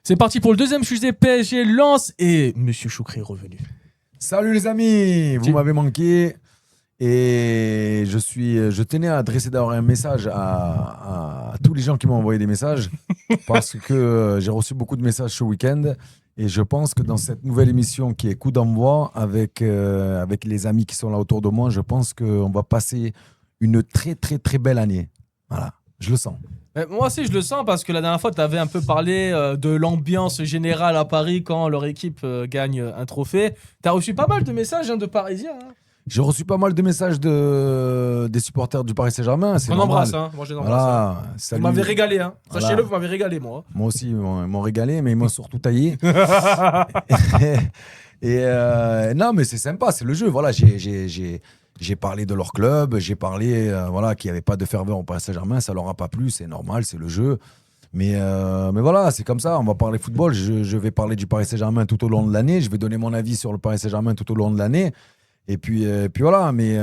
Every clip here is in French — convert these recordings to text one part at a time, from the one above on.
C'est parti pour le deuxième sujet PSG Lens et Monsieur Choukri est revenu. Salut les amis, vous m'avez manqué et je tenais à adresser d'abord un message à tous les gens qui m'ont envoyé des messages parce que j'ai reçu beaucoup de messages ce week-end et je pense que dans cette nouvelle émission qui est Coup d'envoi avec les amis qui sont là autour de moi, je pense qu'on va passer une très très très belle année. Voilà, je le sens. Moi aussi je le sens parce que la dernière fois tu avais un peu parlé de l'ambiance générale à Paris quand leur équipe gagne un trophée. Tu as reçu pas mal de messages de Parisiens. J'ai reçu pas mal de messages des supporters du Paris Saint-Germain. On embrasse, moi je les embrasse. Voilà, salut. Vous m'avez régalé, Voilà. Sachez-le, vous m'avez régalé, moi. Moi aussi, ils m'ont régalé, mais ils m'ont surtout taillé. Non, mais c'est sympa, c'est le jeu. Voilà, j'ai parlé de leur club, j'ai parlé qu'il n'y avait pas de ferveur au Paris Saint-Germain, ça leur a pas plu, c'est normal, c'est le jeu. Mais voilà, c'est comme ça, on va parler football. Je vais parler du Paris Saint-Germain tout au long de l'année, je vais donner mon avis sur le Paris Saint-Germain tout au long de l'année. Et puis voilà, mais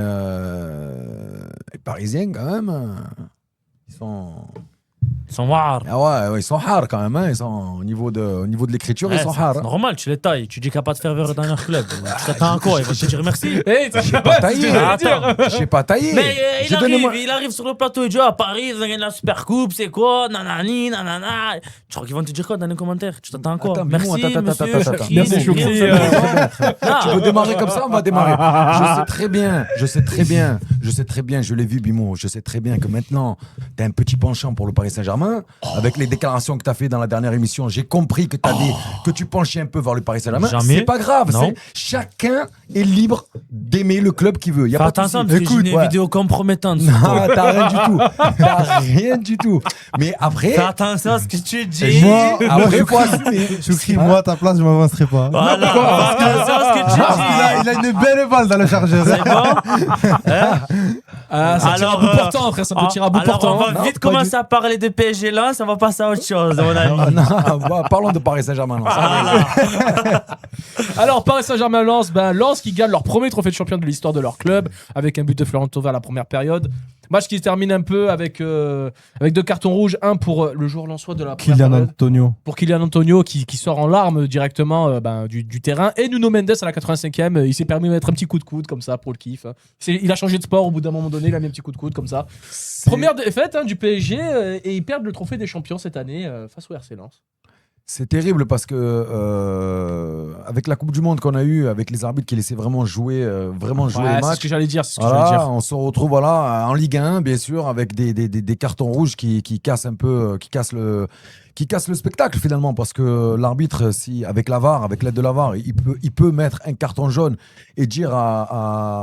les Parisiens, quand même, ils sont hard. Ah ouais, ils sont hard quand même. Hein. Ils sont, au niveau de l'écriture, ils sont hard. C'est normal, tu les tailles. Tu dis qu'il n'y a pas de ferveur dans leur club. Tu t'attends à quoi? Ils vont te dire merci. Je sais pas tailler. Je sais pas tailler. Mais il arrive sur le plateau et dit à Paris, ils ont gagné la Super Coupe, c'est quoi? Nanani, nanana. Tu crois qu'ils vont te dire quoi dans les commentaires? Tu t'attends à quoi? Merci, monsieur Choukri. Merci, Choukri. Tu veux démarrer comme ça? On va démarrer. Je sais très bien, je l'ai vu, Bimo. Je sais très bien que maintenant, tu as un petit penchant pour le Paris Saint-Germain. Avec les déclarations que tu as fait dans la dernière émission, j'ai compris que, que tu penchais un peu vers le Paris Saint-Germain. C'est pas grave. Chacun est libre d'aimer le club qu'il veut. Y a Fais pas attention, de parce que j'ai une vidéo compromettante. Non, t'as rien du tout. T'as rien du tout. Mais après. Fais attention à ce que tu dis. Moi, après, faut assumer. Choukri, moi, à ta place, je m'avancerai pas. Voilà, fais attention à ce que tu dis. Il a une belle balle dans le chargeur. C'est bon? Ça tire à bout portant, frère, ça peut tirer à bout portant. On va vite commencer à parler de PSG là, ça va passer à autre chose, mon ami. Non, parlons de Paris Saint-Germain. Alors, Paris Saint-Germain Lens qui gagne leur premier trophée de champion de l'histoire de leur club avec un but de Florent Thauvin à la première période. Match qui se termine un peu avec 2 cartons rouges, un pour le joueur lensois de la première période. Pour Kylian Antonio qui sort en larmes directement du terrain. Et Nuno Mendes à la 85e, il s'est permis de mettre un petit coup de coude comme ça pour le kiff. Il a changé de sport au bout d'un moment donné, il a mis un petit coup de coude comme ça. Première défaite du PSG et ils perdent le trophée des champions cette année face au RC Lens. C'est terrible parce que avec la Coupe du Monde qu'on a eue, avec les arbitres qui laissaient vraiment jouer les matchs. C'est ce que j'allais dire. On se retrouve en Ligue 1, bien sûr, avec des cartons rouges qui cassent un peu, qui cassent le spectacle finalement, parce que l'arbitre, avec la VAR, avec l'aide de la VAR, il peut mettre un carton jaune et dire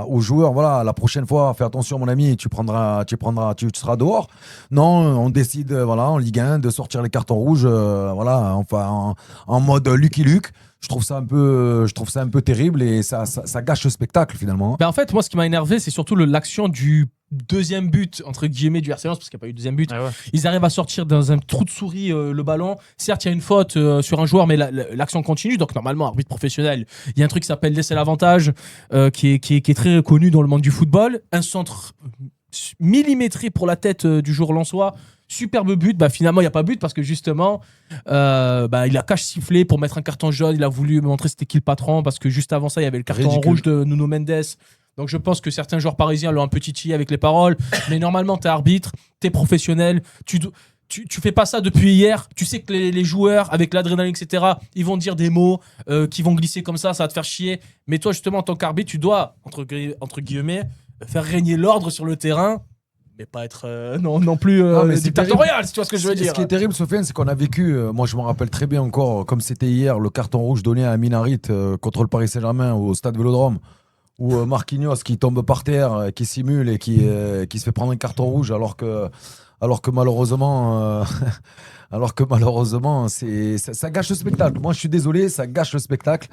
aux joueurs, voilà, la prochaine fois, fais attention mon ami, tu seras dehors. Non, on décide, en Ligue 1, de sortir les cartons rouges, en mode Lucky Luke. Je trouve ça un peu terrible et ça gâche le spectacle finalement. En fait, moi, ce qui m'a énervé, c'est surtout l'action du deuxième but, entre guillemets, du RC Lens, parce qu'il n'y a pas eu de deuxième but. Ah ouais. Ils arrivent à sortir dans un trou de souris le ballon. Certes, il y a une faute sur un joueur, mais l'action continue. Donc, normalement, arbitre professionnel, il y a un truc qui s'appelle laisser l'avantage, qui est très connu dans le monde du football. Un centre millimétré pour la tête du joueur lensois. Superbe but, finalement il n'y a pas but parce que justement il a cache sifflé pour mettre un carton jaune, il a voulu montrer c'était qui le patron parce que juste avant ça il y avait le carton rouge de Nuno Mendes. Donc je pense que certains joueurs parisiens l'ont un peu titillé avec les paroles, mais normalement t'es arbitre, t'es professionnel, tu fais pas ça depuis hier, tu sais que les joueurs avec l'adrénaline etc ils vont dire des mots qui vont glisser comme ça va te faire chier, mais toi justement en tant qu'arbitre tu dois entre guillemets faire régner l'ordre sur le terrain, mais pas être non plus dictatorial, si tu vois ce que je veux dire. Ce qui est terrible, Sofiane, c'est qu'on a vécu, moi je me rappelle très bien encore, comme c'était hier, le carton rouge donné à Amin Harit contre le Paris Saint-Germain au stade Vélodrome, où Marquinhos qui tombe par terre, qui simule et qui se fait prendre un carton rouge alors que malheureusement ça gâche le spectacle. Moi je suis désolé, ça gâche le spectacle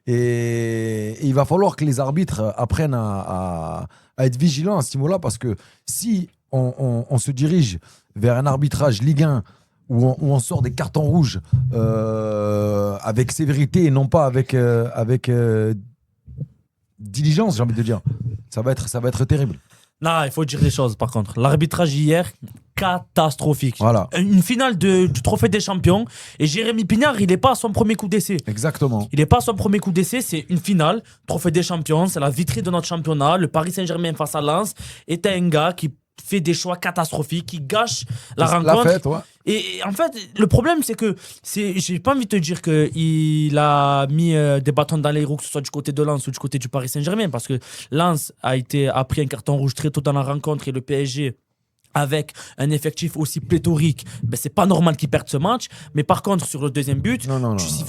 et il va falloir que les arbitres apprennent à être vigilants à ce niveau-là, parce que si on se dirige vers un arbitrage Ligue 1 où on sort des cartons rouges avec sévérité et non pas avec diligence, j'ai envie de dire, ça va être terrible. Non, il faut dire les choses par contre. L'arbitrage hier, catastrophique. Voilà. Une finale du Trophée des Champions et Jérémy Pignard, il n'est pas à son premier coup d'essai. Exactement. Il n'est pas à son premier coup d'essai, c'est une finale, Trophée des Champions, c'est la vitrine de notre championnat. Le Paris Saint-Germain face à Lens est un gars qui fait des choix catastrophiques, qui gâche la rencontre. La fête, ouais. Et en fait, le problème, c'est que j'ai pas envie de te dire qu'il a mis des bâtons dans les roues, que ce soit du côté de Lens ou du côté du Paris Saint-Germain, parce que Lens a pris un carton rouge très tôt dans la rencontre et le PSG, avec un effectif aussi pléthorique, ben c'est pas normal qu'ils perdent ce match. Mais par contre, sur le deuxième but,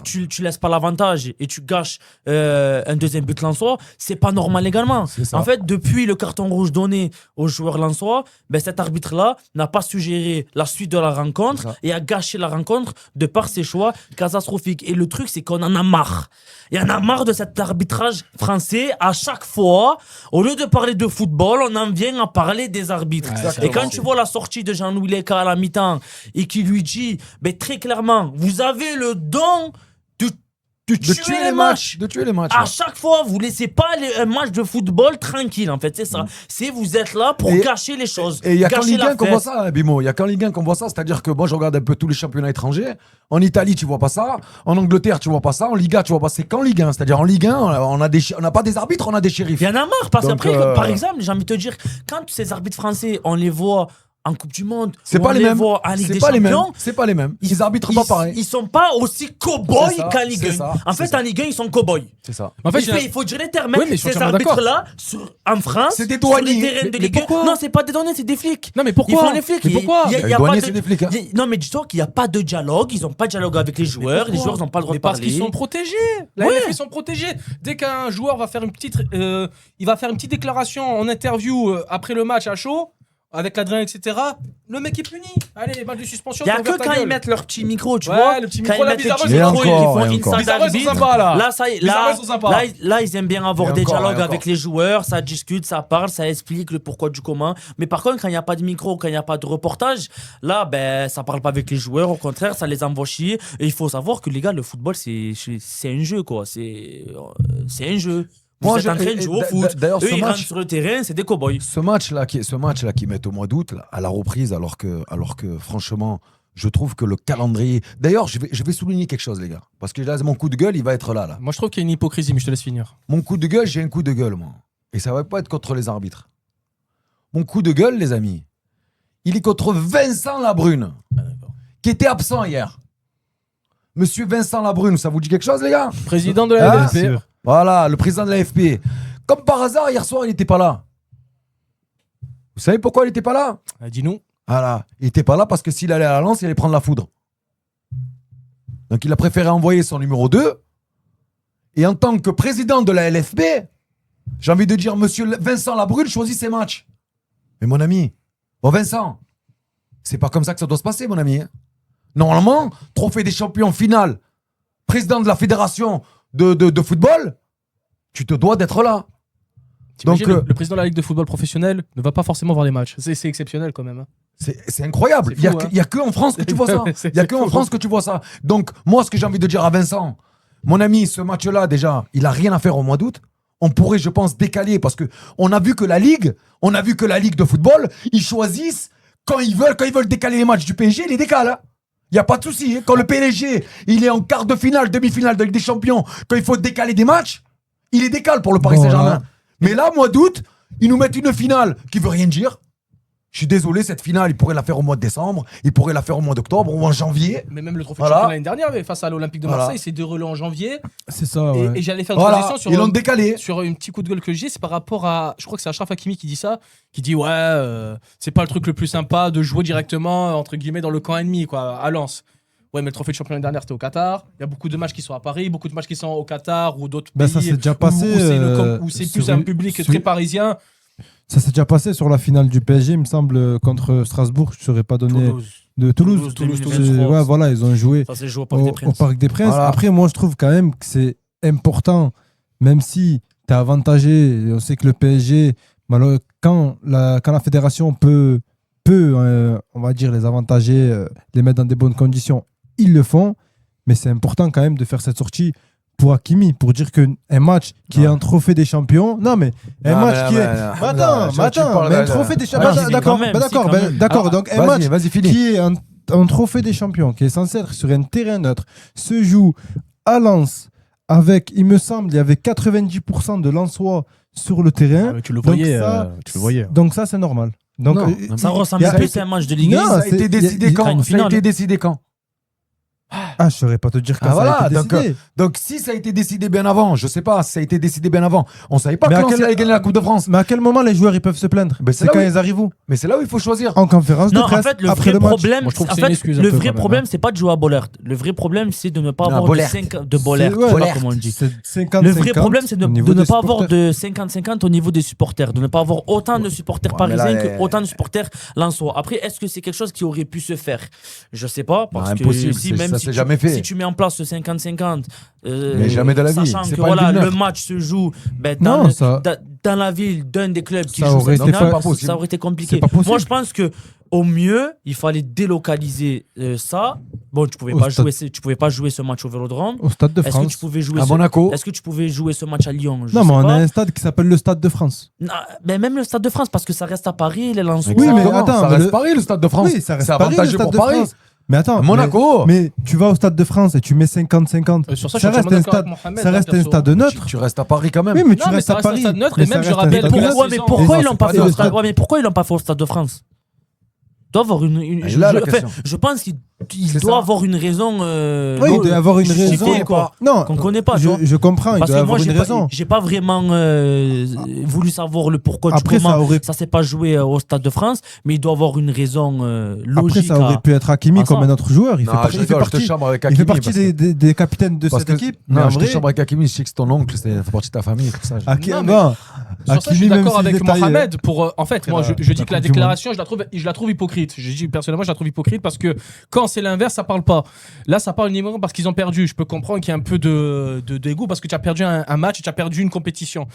tu laisses pas l'avantage et tu gâches un deuxième but lensois, c'est pas normal également. En fait, depuis le carton rouge donné aux joueurs lensois, ben cet arbitre-là n'a pas su gérer la suite de la rencontre et a gâché la rencontre de par ses choix catastrophiques. Et le truc, c'est qu'on en a marre. Il y en a marre de cet arbitrage français. À chaque fois, au lieu de parler de football, on en vient à parler des arbitres. Et quand tu vois la sortie de Jean-Louis Leca à la mi-temps et qui lui dit très clairement, vous avez le don de tuer les matchs. De tuer les matchs. À chaque fois, vous laissez pas un match de football tranquille, en fait, c'est ça. C'est vous êtes là pour gâcher les choses. Et il y a qu'en Ligue 1 qu'on voit ça, hein, Bimo. Il y a qu'en Ligue 1 qu'on voit ça, c'est-à-dire que moi je regarde un peu tous les championnats étrangers. En Italie, tu vois pas ça. En Angleterre, tu vois pas ça. En Liga, tu vois pas. C'est qu'en Ligue 1, c'est-à-dire en Ligue 1, on n'a pas des arbitres, on a des shérifs. Il y en a marre parce qu'après, par exemple, j'ai envie de te dire, quand ces arbitres français, on les voit en Coupe du Monde, c'est pas les mêmes. C'est pas les mêmes. Ils arbitrent pas pareil. Ils sont pas aussi cow-boys qu'en Ligue 1. En fait, en Ligue 1, ils sont cow-boys. C'est ça. En fait, il faut dire les termes. Ces arbitres-là, en France, c'est des douaniers. Sur les terrains de Ligue 1. Non, c'est pas des douaniers, c'est des flics. Non, mais pourquoi? Ils font les flics. Les douaniers, c'est des flics. Non, mais dis-toi qu'il n'y a pas de dialogue. Ils n'ont pas de dialogue avec les joueurs. Les joueurs n'ont pas le droit de parler. Parce qu'ils sont protégés. La LF, ils sont protégés. Dès qu'un joueur va faire une petite déclaration en interview après le match à chaud, avec l'adrénaline, etc., le mec est puni. Allez, match de suspension. Il n'y a que quand ils mettent leur petit micro, tu ouais, vois. Le petit quand micro, ils mettent le petit micro, ils font inside arbitre. Là, ils aiment bien avoir des dialogues avec les joueurs, ça discute, ça parle, ça explique le pourquoi du comment. Mais par contre, quand il n'y a pas de micro, quand il n'y a pas de reportage, là, ça parle pas avec les joueurs. Au contraire, ça les envoie chier. Et il faut savoir que les gars, le football, c'est un jeu, quoi. C'est un jeu. Vous êtes en train de jouer au foot. D'ailleurs, eux, ils rentrent sur le terrain, c'est des cow-boys. Ce match-là qu'ils mettent au mois d'août, à la reprise, alors que franchement, je trouve que le calendrier... D'ailleurs, je vais souligner quelque chose, les gars. Parce que là, mon coup de gueule, il va être là. Moi, je trouve qu'il y a une hypocrisie, mais je te laisse finir. Mon coup de gueule, j'ai un coup de gueule, moi. Et ça va pas être contre les arbitres. Mon coup de gueule, les amis, il est contre Vincent Labrune, qui était absent hier. Monsieur Vincent Labrune, ça vous dit quelque chose, les gars? Président de la LFP. Voilà, le président de la FP. Comme par hasard, hier soir, il n'était pas là. Vous savez pourquoi il n'était pas là? Dis-nous. Voilà, il n'était pas là parce que s'il allait à la Lens, il allait prendre la foudre. Donc il a préféré envoyer son numéro 2. Et en tant que président de la LFP, j'ai envie de dire, monsieur Vincent Labrune choisit ses matchs. Mais mon ami, Vincent, c'est pas comme ça que ça doit se passer, mon ami. Normalement, trophée des champions finale, président de la fédération de football, tu te dois d'être là. Donc le président de la Ligue de football professionnel ne va pas forcément voir les matchs. C'est exceptionnel quand même. C'est incroyable. Il n'y a que en France que tu vois ça. Il n'y a que en France que tu vois ça. Donc moi, ce que j'ai envie de dire à Vincent, mon ami, ce match-là, déjà, il n'a rien à faire au mois d'août. On pourrait, je pense, décaler parce qu'on a vu que la Ligue de football, ils choisissent quand ils veulent décaler les matchs du PSG, ils les décalent. Il n'y a pas de souci. Quand le PSG, il est en quart de finale, demi-finale de Ligue des Champions, quand il faut décaler des matchs, il les décale pour le Paris Saint-Germain. Mais là, mois d'août, ils nous mettent une finale qui veut rien dire. Je suis désolé, cette finale, ils pourraient la faire au mois de décembre, ils pourraient la faire au mois d'octobre ou en janvier. Mais même le trophée de champion l'année dernière, face à l'Olympique de Marseille, c'est déroulé en janvier. C'est ça, ouais. Et j'allais faire une transition sur... Ils l'ont décalé. Sur un petit coup de gueule que j'ai, c'est par rapport à... Je crois que c'est Achraf Hakimi qui dit ça, qui dit c'est pas le truc le plus sympa de jouer directement, entre guillemets, dans le camp ennemi, quoi, à Lens. Ouais, mais le trophée de champion l'année dernière, c'était au Qatar. Il y a beaucoup de matchs qui sont à Paris, beaucoup de matchs qui sont au Qatar ou d'autres pays. Ça s'est déjà passé. Où c'est plus un public très parisien. Ça s'est déjà passé sur la finale du PSG, il me semble, contre Strasbourg. Je ne saurais pas donner. De Toulouse. Ouais, voilà, ils ont joué ça s'est joué au Parc des Princes. Voilà. Après, moi, je trouve quand même que c'est important, même si tu es avantagé. On sait que le PSG, quand la fédération peut on va dire, les avantager, les mettre dans des bonnes conditions, ils le font. Mais c'est important quand même de faire cette sortie pour Hakimi, pour dire qu'un match qui est un trophée des champions. Non, mais un match qui est. Attends, mais un trophée des champions. D'accord. Donc, un match qui est un trophée des champions, qui est censé être sur un terrain neutre, se joue à Lens avec, il me semble, il y avait 90% de Lensois sur le terrain. Tu le voyais. Donc, ça, c'est normal. Donc, ça ressemble plus à un match de Ligue 1. Ça a été décidé quand je ne saurais pas te dire quand ça a été décidé. Donc, si ça a été décidé bien avant, je ne sais pas, si ça a été décidé bien avant, on ne savait pas que Lens allait gagner la Coupe de France. Mais à quel moment les joueurs ils peuvent se plaindre? C'est quand ils arrivent où? Mais c'est là où il faut choisir. En conférence de presse, en fait, le après vrai le match. problème, Moi, je trouve que c'est une excuse un le peu vrai quand même, problème, c'est pas de jouer à Bollert. Le vrai problème, c'est de ne pas avoir Bollert. de Bollert. Je sais pas comment on dit. C'est 50-50 Le vrai problème, c'est de au niveau ne des pas avoir supporters. de 50-50 au niveau des supporters, de ne pas avoir autant de supporters parisiens que autant de supporters lensois. Après, est-ce que c'est quelque chose qui aurait pu se faire? Je sais pas, parce que impossible, même ça s'est jamais fait. si tu mets en place ce 50-50, mais jamais de la vie. sachant C'est que pas voilà, une le heure. match se joue dans la ville d'un des clubs qui Ça joue aurait cette été finale, pas possible. ça aurait été compliqué. C'est pas possible. Moi, je pense que au mieux, il fallait délocaliser ça. Bon, tu pouvais pas jouer ce match au Vélodrome. Au Stade de Est-ce que France. tu pouvais jouer À Monaco. Est-ce que tu pouvais jouer ce match à Lyon? Je Non, sais mais on pas. a un stade qui s'appelle le Stade de France. Non, mais même le Stade de France, parce que ça reste à Paris, les Lensois. Oui, mais Exactement, attends, ça mais reste Paris, le Stade de France. Oui, ça reste c'est Paris, le avantageux Stade pour de Paris. France. Mais attends, Monaco. mais tu vas au Stade de France et tu mets 50-50. Sur ça, Ça je suis reste entièrement un d'accord stade, avec Mohamed, ça reste un perso. stade neutre. Tu restes à Paris quand même. Oui, mais tu Non, mais restes ça à reste un Paris. stade neutre, Mais et ça même, je reste un rappelle stade que la neutre. Pourquoi, mais saison- pourquoi Et ils l'ont c'est pas pas fait des au stade? stades. Ouais, mais pourquoi ils l'ont pas fait au Stade de France? Il doit avoir une. Et là, la question. Je pense qu'il C'est doit ça. avoir une raison. Oui, il doit y avoir une justifiée, raison. quoi. Non, Qu'on connaît pas, tu vois. je comprends, il Parce doit y que moi, avoir une raison. j'ai pas vraiment voulu savoir le pourquoi du Après, comment ça s'est pas joué au Stade de France, mais il doit avoir une raison Après, logique. ça aurait pu être Hakimi à comme ça. un autre joueur. Il Non, fait partie, je rigole, je te chambre avec il Hakimi fait partie parce que- des capitaines de parce cette que- équipe. Mais en Non, je te vrai, chambre avec Hakimi, je sais que c'est ton oncle, ça fait partie de ta famille, tout ça. Hakimi, Non, mais- bon, Sur ça, je suis Hakimi, même d'accord si avec le détail, Mohamed. En fait, moi, je dis la que la Coupe du déclaration, je la trouve hypocrite. Je dis personnellement, je la trouve hypocrite parce que quand c'est l'inverse, ça parle pas. Là, ça parle uniquement parce qu'ils ont perdu. Je peux comprendre qu'il y a un peu de dégoût parce que tu as perdu un match et tu as perdu une compétition.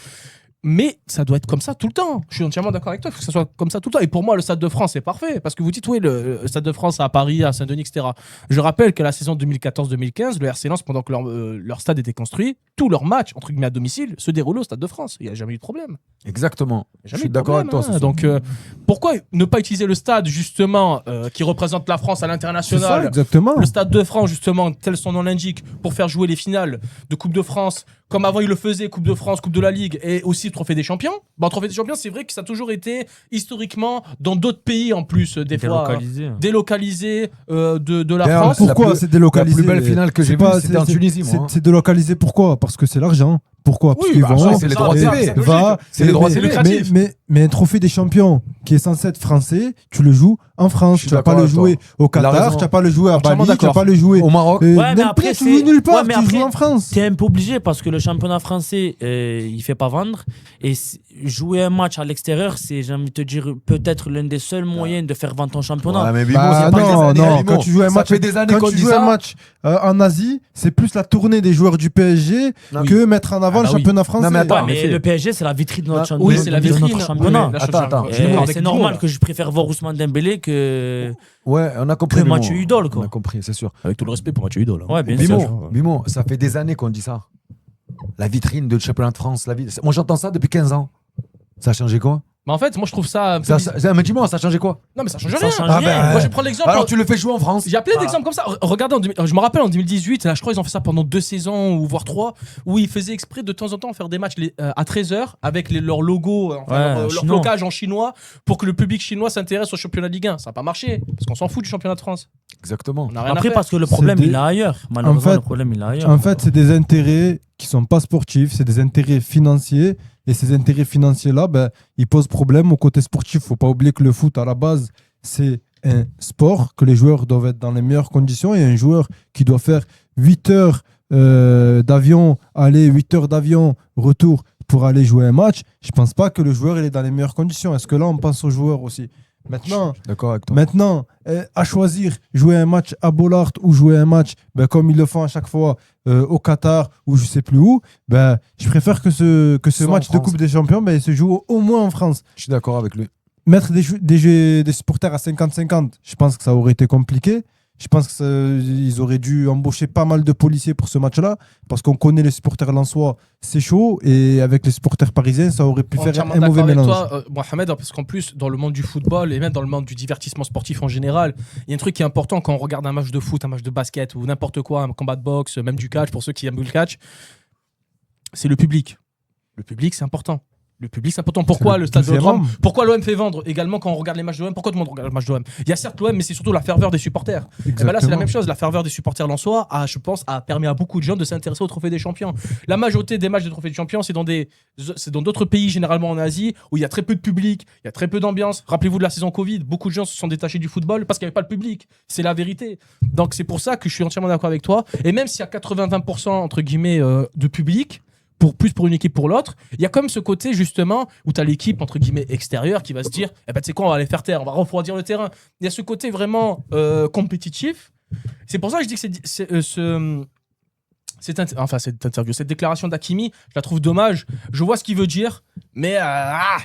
Mais ça doit être comme ça tout le temps. Je suis entièrement d'accord avec toi. Il faut que ça soit comme ça tout le temps. Et pour moi, le Stade de France, c'est parfait. Parce que vous dites, oui, le Stade de France à Paris, à Saint-Denis, etc. Je rappelle que la saison 2014-2015, le RC Lens, pendant que leur stade était construit, tous leurs matchs, entre guillemets, à domicile, se déroulaient au Stade de France. Il n'y a jamais eu de problème. Exactement. Je Jamais suis eu de d'accord avec problème, toi. hein. Donc, pourquoi ne pas utiliser le stade, justement, qui représente la France à c'est ça, l'international? exactement. Le Stade de France, justement, tel son nom l'indique, pour faire jouer les finales de Coupe de France, comme avant il le faisait, Coupe de France, Coupe de la Ligue, et aussi Trophée des Champions. Bon, Trophée des Champions, c'est vrai que ça a toujours été, historiquement, dans d'autres pays en plus, des fois, délocalisé de la D'ailleurs, France. Pourquoi la c'est délocalisé? La plus belle finale que C'est j'ai vue, pas- c'était en Tunisie, moi. hein. C'est délocalisé pourquoi? Parce que c'est l'argent. Pourquoi? Parce Oui, qu'ils bah, vont. ça, c'est les droits ça, TV. c'est logique. Va, C'est les droits c'est TV. lucratif. mais un trophée des champions qui est censé être français, tu le joues en France. Je suis Tu vas pas d'accord le avec jouer au Il a Qatar, raison. tu vas pas le jouer à Entièrement Bali, tu vas d'accord. pas le jouer Au Maroc. Ouais, mais n'importe après, tu joues nulle part, ouais, mais tu après, joues en France. T'es un peu obligé parce que le championnat français, il fait pas vendre. Et jouer un match à l'extérieur, c'est, j'ai envie de te dire, peut-être l'un des seuls moyens de faire vendre ton championnat. Ouais, mais Bimo, Bah, ça fait des non, années, non, Bimo. quand tu joues un Ça match, fait des années quand qu'on tu dit joues ça. un match en Asie, c'est plus la tournée des joueurs du PSG que mettre en avant Ah bah le oui. championnat français. Non, mais attends, Ouais, mais mais le PSG, c'est la vitrine de notre, Ah, Oui, c'est la de vitrine. notre championnat. Oui, mais là, Attends, je suis d'accord avec C'est Guillaume, normal là. que je préfère voir Ousmane Dembélé que. Ouais, on a compris. Que Bimo. Mathieu Hudol, quoi. On a compris, c'est sûr. Avec tout le respect pour Mathieu Hudol. Ouais, bien Bimo, sûr. Bimo, ça fait des années qu'on dit ça. La vitrine de championnat de France. Moi, j'entends ça depuis 15 ans. Ça a changé quoi? Mais en fait, moi, je trouve ça un peu bizarre. Mais dis-moi, ça a changé quoi? Non, mais ça change Ça rien. change Ah, rien. ben, Moi, je vais prendre l'exemple. Alors, tu le fais jouer en France. Il y a plein d'exemples comme ça. Regardez, je me rappelle en 2018, là, je crois qu'ils ont fait ça pendant 2 saisons ou voire 3, où ils faisaient exprès de temps en temps faire des matchs à 13h avec leur logo, leur chinois. flocage en chinois pour que le public chinois s'intéresse au championnat Ligue 1. Ça n'a pas marché parce qu'on s'en fout du championnat de France. Exactement. On n'a rien Après, à faire. parce que le problème, C'est des- il est ailleurs. Malheureusement, En fait- le problème, il est ailleurs. En fait, c'est des intérêts qui sont pas sportifs, c'est des intérêts financiers. Et ces intérêts financiers-là, ben, ils posent problème au côté sportif. Faut pas oublier que le foot, à la base, c'est un sport, que les joueurs doivent être dans les meilleures conditions. Et un joueur qui doit faire 8 heures d'avion, aller, 8 heures d'avion, retour pour aller jouer un match, je pense pas que le joueur il est dans les meilleures conditions. Est-ce que là, on pense aux joueurs aussi? D'accord avec toi. Maintenant, à choisir, jouer un match à Bollaert ou jouer un match ben, comme ils le font à chaque fois au Qatar ou je sais plus où, ben, je préfère que ce Soit en match de France. Coupe des Champions ben, se joue au moins en France. Je suis d'accord avec lui. Mettre des supporters à 50-50, je pense que ça aurait été compliqué. Je pense qu'ils auraient dû embaucher pas mal de policiers pour ce match-là, parce qu'on connaît les supporters lensois, c'est chaud, et avec les supporters parisiens, ça aurait pu faire un mauvais mélange. Toi, Mohamed, parce qu'en plus, dans le monde du football et même dans le monde du divertissement sportif en général, il y a un truc qui est important quand on regarde un match de foot, un match de basket ou n'importe quoi, un combat de boxe, même du catch, pour ceux qui aiment le catch, c'est le public. Le public, c'est important. Le public, c'est important. Pourquoi le stade Vélodrome ? Pourquoi l'OM fait vendre également quand on regarde les matchs de l'OM ? Pourquoi tout le monde regarde les matchs de l'OM ? Il y a certes l'OM, mais c'est surtout la ferveur des supporters. Et ben là, c'est la même chose. La ferveur des supporters lensois, je pense, a permis à beaucoup de gens de s'intéresser au Trophée des Champions. La majorité des matchs de Trophée des Champions, c'est dans d'autres pays, généralement en Asie, où il y a très peu de public, il y a très peu d'ambiance. Rappelez-vous de la saison Covid, beaucoup de gens se sont détachés du football parce qu'il n'y avait pas le public. C'est la vérité. Donc c'est pour ça que je suis entièrement d'accord avec toi. Et même s'il y a 80-20% entre guillemets de public, pour une équipe pour l'autre, il y a comme ce côté justement où tu as l'équipe entre guillemets extérieure qui va se dire tu sais quoi, on va aller faire taire, on va refroidir le terrain. Il y a ce côté vraiment compétitif. C'est pour ça que je dis que cette déclaration d'Hakimi, je la trouve dommage. Je vois ce qu'il veut dire, mais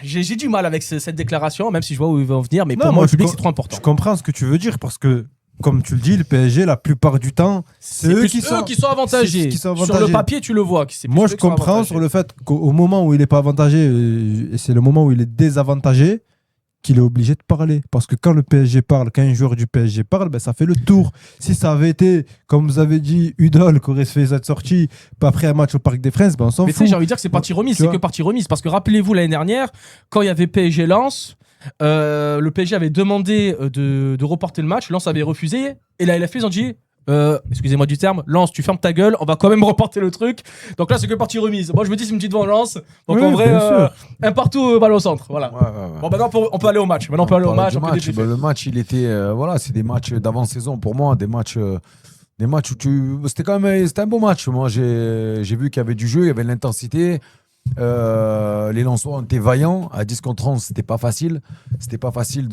j'ai du mal avec cette déclaration, même si je vois où il va en venir. Mais pour moi, le public, c'est trop important. Je comprends ce que tu veux dire parce que, comme tu le dis, le PSG, la plupart du temps, c'est eux qui sont avantagés. Sur le papier, tu le vois. Moi, je comprends sur le fait qu'au moment où il n'est pas avantagé, et c'est le moment où il est désavantagé, qu'il est obligé de parler. Parce que quand le PSG parle, quand un joueur du PSG parle, ça fait le tour. Si ça avait été, comme vous avez dit, Udol qui aurait fait cette sortie après un match au Parc des Princes, on s'en fout. Mais tu sais, j'ai envie de dire que c'est partie remise. C'est que partie remise. Parce que rappelez-vous, l'année dernière, quand il y avait PSG-Lens, le PSG avait demandé de reporter le match, Lens avait refusé, et la LFP ils ont dit excusez-moi du terme, Lens, tu fermes ta gueule, on va quand même reporter le truc. Donc là, c'est que partie remise. Moi, je me dis, c'est une petite vengeance. Donc en vrai, un partout, balle au centre. Voilà. Ouais. Bon, maintenant, on peut aller au match. Le match, il était. C'est des matchs d'avant-saison pour moi, des matchs où c'était un beau match. Moi, j'ai vu qu'il y avait du jeu, il y avait de l'intensité. Les Lensois ont été vaillants. À 10 contre 11, c'était pas facile. C'était pas facile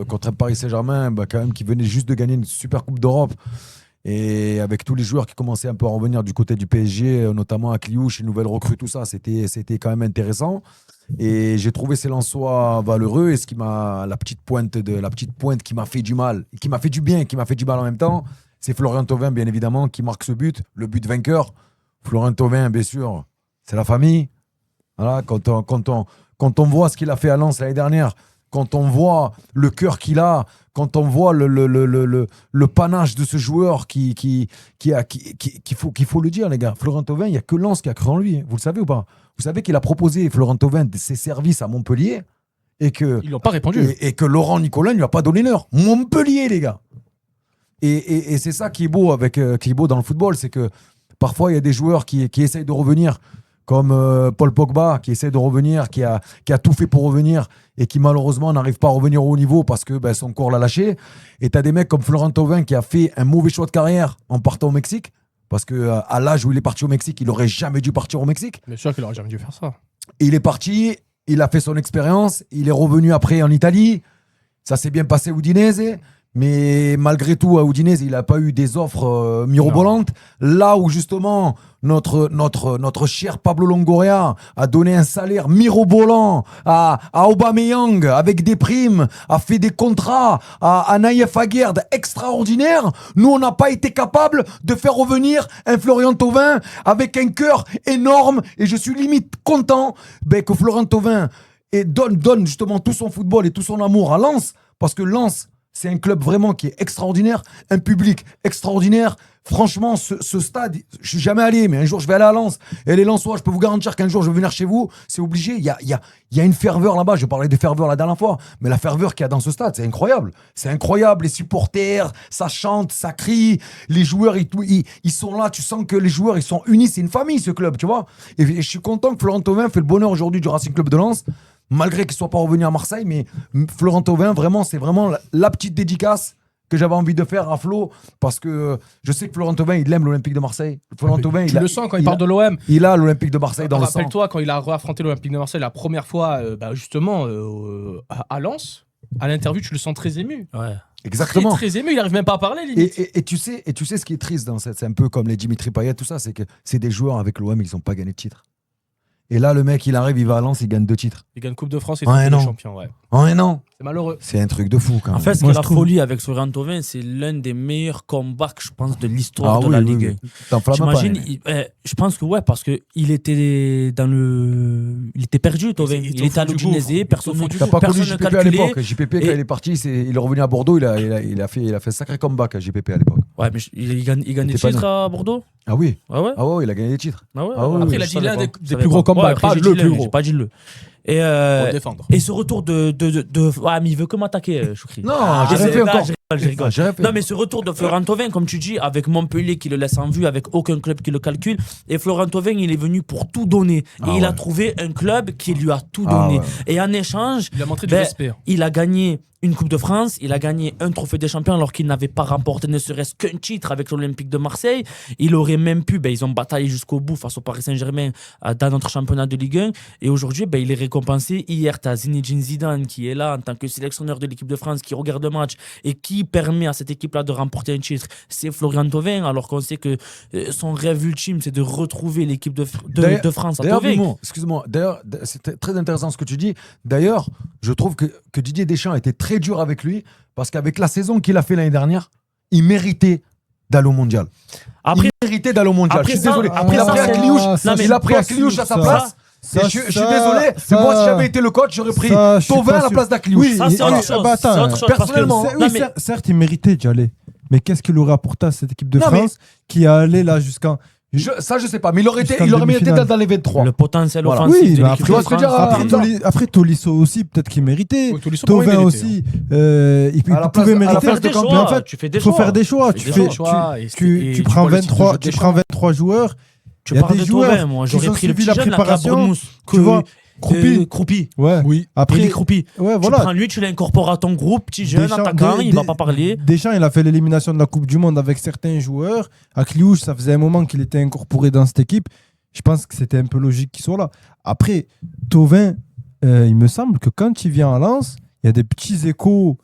contre un Paris Saint-Germain, quand même, qui venait juste de gagner une super Coupe d'Europe. Et avec tous les joueurs qui commençaient un peu à revenir du côté du PSG, notamment à Kliouche, une nouvelle recrue, tout ça, c'était quand même intéressant. Et j'ai trouvé ces Lensois valeureux. Et la petite pointe qui m'a fait du mal, qui m'a fait du bien, qui m'a fait du mal en même temps, c'est Florian Thauvin, bien évidemment, qui marque ce but, le but vainqueur. Florian Thauvin, bien sûr. C'est la famille. Voilà, quand on voit ce qu'il a fait à Lens l'année dernière, quand on voit le cœur qu'il a, quand on voit le panache de ce joueur qu'il faut le dire, les gars. Florian Thauvin, il n'y a que Lens qui a cru en lui. Vous le savez ou pas ? Vous savez qu'il a proposé, Florian Thauvin, ses services à Montpellier et que ils n'ont pas répondu. Et que Laurent Nicolin ne lui a pas donné l'heure. Montpellier, les gars. Et c'est ça qui est beau dans le football, c'est que parfois il y a des joueurs qui essayent de revenir, comme Paul Pogba, qui essaie de revenir, qui a tout fait pour revenir et qui malheureusement n'arrive pas à revenir au haut niveau parce que son corps l'a lâché. Et tu as des mecs comme Florent Thauvin qui a fait un mauvais choix de carrière en partant au Mexique, parce qu'à l'âge où il est parti au Mexique, il n'aurait jamais dû partir au Mexique. Bien sûr qu'il n'aurait jamais dû faire ça. Et il est parti, il a fait son expérience, il est revenu après en Italie, ça s'est bien passé à Udinese. Mais malgré tout, à Udinese, il n'a pas eu des offres mirobolantes. Là où justement notre cher Pablo Longoria a donné un salaire mirobolant à Aubameyang avec des primes, a fait des contrats à Naïef Aguerd extraordinaires, nous on n'a pas été capable de faire revenir un Florian Thauvin avec un cœur énorme. Et je suis limite content que Florian Thauvin donne justement tout son football et tout son amour à Lens, parce que Lens, c'est un club vraiment qui est extraordinaire, un public extraordinaire. Franchement, ce stade, je suis jamais allé, mais un jour je vais aller à Lens. Et les Lensois, je peux vous garantir qu'un jour je vais venir chez vous, c'est obligé. Il y a une ferveur là-bas. Je parlais de ferveur la dernière fois, mais la ferveur qu'il y a dans ce stade, c'est incroyable. C'est incroyable. Les supporters, ça chante, ça crie. Les joueurs, ils sont là. Tu sens que les joueurs, ils sont unis. C'est une famille, ce club, tu vois. Et je suis content que Florent Thauvin fait le bonheur aujourd'hui du Racing Club de Lens, malgré qu'il ne soit pas revenu à Marseille. Mais Florent Thauvin, vraiment, c'est vraiment la petite dédicace que j'avais envie de faire à Flo, parce que je sais que Florent Thauvin, il aime l'Olympique de Marseille. Florent Thauvin, tu le sens quand il parle de l'OM. Il a l'Olympique de Marseille dans le sang. Rappelle-toi, quand il a affronté l'Olympique de Marseille la première fois, justement, à Lens, à l'interview, tu le sens très ému. Ouais. Exactement. Très ému, il n'arrive même pas à parler, limite. Et tu sais ce qui est triste, c'est un peu comme les Dimitri Payet, tout ça, c'est que c'est des joueurs avec l'OM, ils n'ont pas gagné de titre. Et là, le mec, il arrive, il va à Lens, il gagne 2 titres. Il gagne Coupe de France et Ouais, Ligue des non. Champions. Ouais. En un an. C'est malheureux. C'est un truc de fou, quand même. En fait, ce qui Moi, est je la trouve- folie avec Florian Thauvin, c'est l'un des meilleurs comebacks, je pense, de l'histoire de la Ligue 1. T'enflammes pas. J'imagine, je pense que ouais, parce qu'il était il était perdu, Thauvin. Il était à l'Udinese, personne T'as pas connu ne JPP à calculait. l'époque. JPP, quand il est parti, il est revenu à Bordeaux, il a fait un sacré comeback à JPP à l'époque. Ouais, mais il gagne des T'es pas titres à Bordeaux. Ah oui. Ah ouais. Ah ouais, il a gagné des titres. Ah ouais. Ah ouais, Après, oui, il a je dit savais l'un pas. des Je savais plus gros pas. comebacks, Ouais, après, pas j'ai le dit plus l'un, gros. j'ai pas dit le. Et Pour le défendre. et ce retour de ouais, mais il veut que m'attaquer, Choukri. Non, je j'ai fait encore. je rigole. J'ai fait. Non, mais ce retour de Florent Thauvin, comme tu dis, avec Montpellier qui le laisse en vue, avec aucun club qui le calcule. Et Florent Thauvin, il est venu pour tout donner. Et Ah il a ouais. trouvé un club qui lui a tout Ah donné. ouais. Et en échange, Il a montré du ben, respect. il a gagné une Coupe de France, il a gagné un trophée des champions alors qu'il n'avait pas remporté ne serait-ce qu'un titre avec l'Olympique de Marseille. Il aurait même pu, ils ont bataillé jusqu'au bout face au Paris Saint-Germain dans notre championnat de Ligue 1. Et aujourd'hui, il est récompensé. Hier, tu as Zinedine Zidane qui est là en tant que sélectionneur de l'équipe de France, qui regarde le match et qui permet à cette équipe-là de remporter un titre. C'est Florian Thauvin, alors qu'on sait que son rêve ultime, c'est de retrouver l'équipe de France à D'ailleurs, Thauvin. Bimon, excuse-moi. D'ailleurs, c'est très intéressant ce que tu dis. D'ailleurs, je trouve que Didier Deschamps était très dur avec lui parce qu'avec la saison qu'il a fait l'année dernière, il méritait d'aller au mondial. Après, Il méritait d'aller au mondial. après Je suis ça- désolé. après Il a ça, pris c'est- Akliouche. Non, mais Il a pris pas Akliouche à sa sûr, place. Ça, Et je suis désolé, mais moi, si j'avais été le coach, j'aurais pris ça, je suis Thauvin pas à la sûr. place d'Akliouche. Oui, ça, c'est voilà. autre chose. Bah, attends, C'est autre chose, parce que- personnellement, Non, mais- Certes, il méritait d'y aller. Mais qu'est-ce qu'il aurait apporté à cette équipe de Non, mais- France qui a allé là jusqu'à. Ça, je sais pas. Mais il aurait Jusqu'en mérité demi-finale. d'être dans les 23. le potentiel Voilà. offensif Oui, de mais l'équipe tu de vois ce que je veux France. dire, Après Tolisso aussi, peut-être qu'il méritait. Oui, Tolisso, pour moi, il Thauvin méritait, aussi, il À la place- pouvait à la mériter. place de des Campbell, choix, en fait, tu fais des il faut choix. faire des choix. Tu Tu fais fais, des choix, et tu vois prends le style de 23, jeu de tu Deschamps. prends 23 joueurs. Tu Il y a parles des de joueurs Thauvin, moi qui j'aurais ont pris le suivi petit la jeune là, préparation, Cabrous, tu vois, Croupi. Croupi. Ouais. Oui. Après, Après, Croupi. ouais, Tu voilà. prends lui, tu l'incorpores à ton groupe, petit jeune, Deschamps- attaquant, il va pas parler. Deschamps, il a fait l'élimination de la Coupe du Monde avec certains joueurs. Akliouche, ça faisait un moment qu'il était incorporé dans cette équipe. Je pense que c'était un peu logique qu'il soit là. Après, Thauvin, il me semble que quand il vient à Lens, il y a des petits échos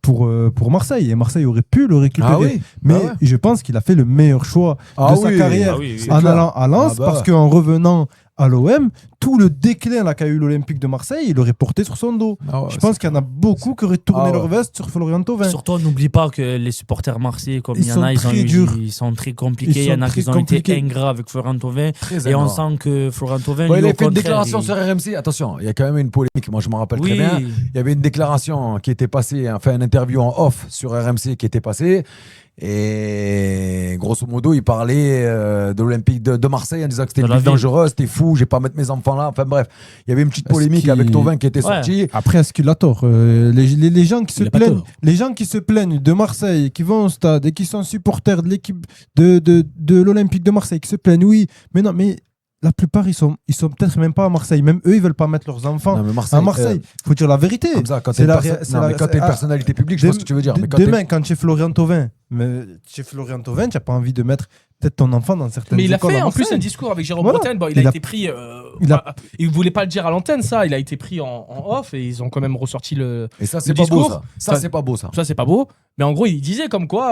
pour Marseille. Et Marseille aurait pu le récupérer. Ah oui. Mais Ah ouais. je pense qu'il a fait le meilleur choix Ah de sa oui. carrière Ah oui, oui. en clair. allant à Lens, Ah bah. parce qu'en revenant à l'OM, tout le déclin là qu'a eu l'Olympique de Marseille, il l'aurait porté sur son dos. Ah ouais, Je pense qu'il y en a beaucoup qui auraient tourné leur veste sur Florian Thauvin. Surtout, n'oublie pas que les supporters marseillais, comme Ils il y en a, sont très durs. ils sont très compliqués. Il y en a qui très ont été compliqués. ingrats avec Florent Thauvin. Très Et on ingrat. sent que Florent Thauvin, Ouais, lui, il a au fait une contraire, déclaration il- sur RMC. Attention, il y a quand même une polémique. Moi, je me rappelle très Oui, bien. Il y avait une déclaration qui était passée, enfin, une interview en off sur RMC qui était passée. Et grosso modo, il parlait de l'Olympique de Marseille en disant que c'était De une la ville ville. dangereuse, c'était fou, j'ai pas à mettre mes enfants là. Enfin bref, il y avait une petite Est-ce polémique qu'il- avec Thauvin qui était Ouais. sortie. Après, est-ce qu'il a tort les gens qui se Il a pas plaignent, tort. les gens qui se plaignent de Marseille, qui vont au stade et qui sont supporters de l'équipe de l'Olympique de Marseille, qui se plaignent, oui, mais non, mais la plupart ils sont peut-être même pas à Marseille, même eux ils veulent pas mettre leurs enfants Non, mais Marseille, à Marseille. Faut dire la vérité. comme ça, quand C'est t'es la une, ré- c'est non, la- mais quand c'est- t'es une ah, personnalité publique, je vois ce que tu veux dire. Mais quand t'es- Demain, quand tu es Florian Thauvin, tu n'as pas envie de mettre peut-être ton enfant dans certaines Mais il a écoles fait à en plus Marseille. un discours avec Jérôme Voilà. Bretagne. Bon, il Il a a- été pris. il a- Il voulait pas le dire à l'antenne, ça. Il a été pris en off et ils ont quand même ressorti le. Et ça, le c'est pas beau, discours, ça. Ça, ça- c'est pas beau, ça. Ça, c'est pas beau. Mais en gros, il disait comme quoi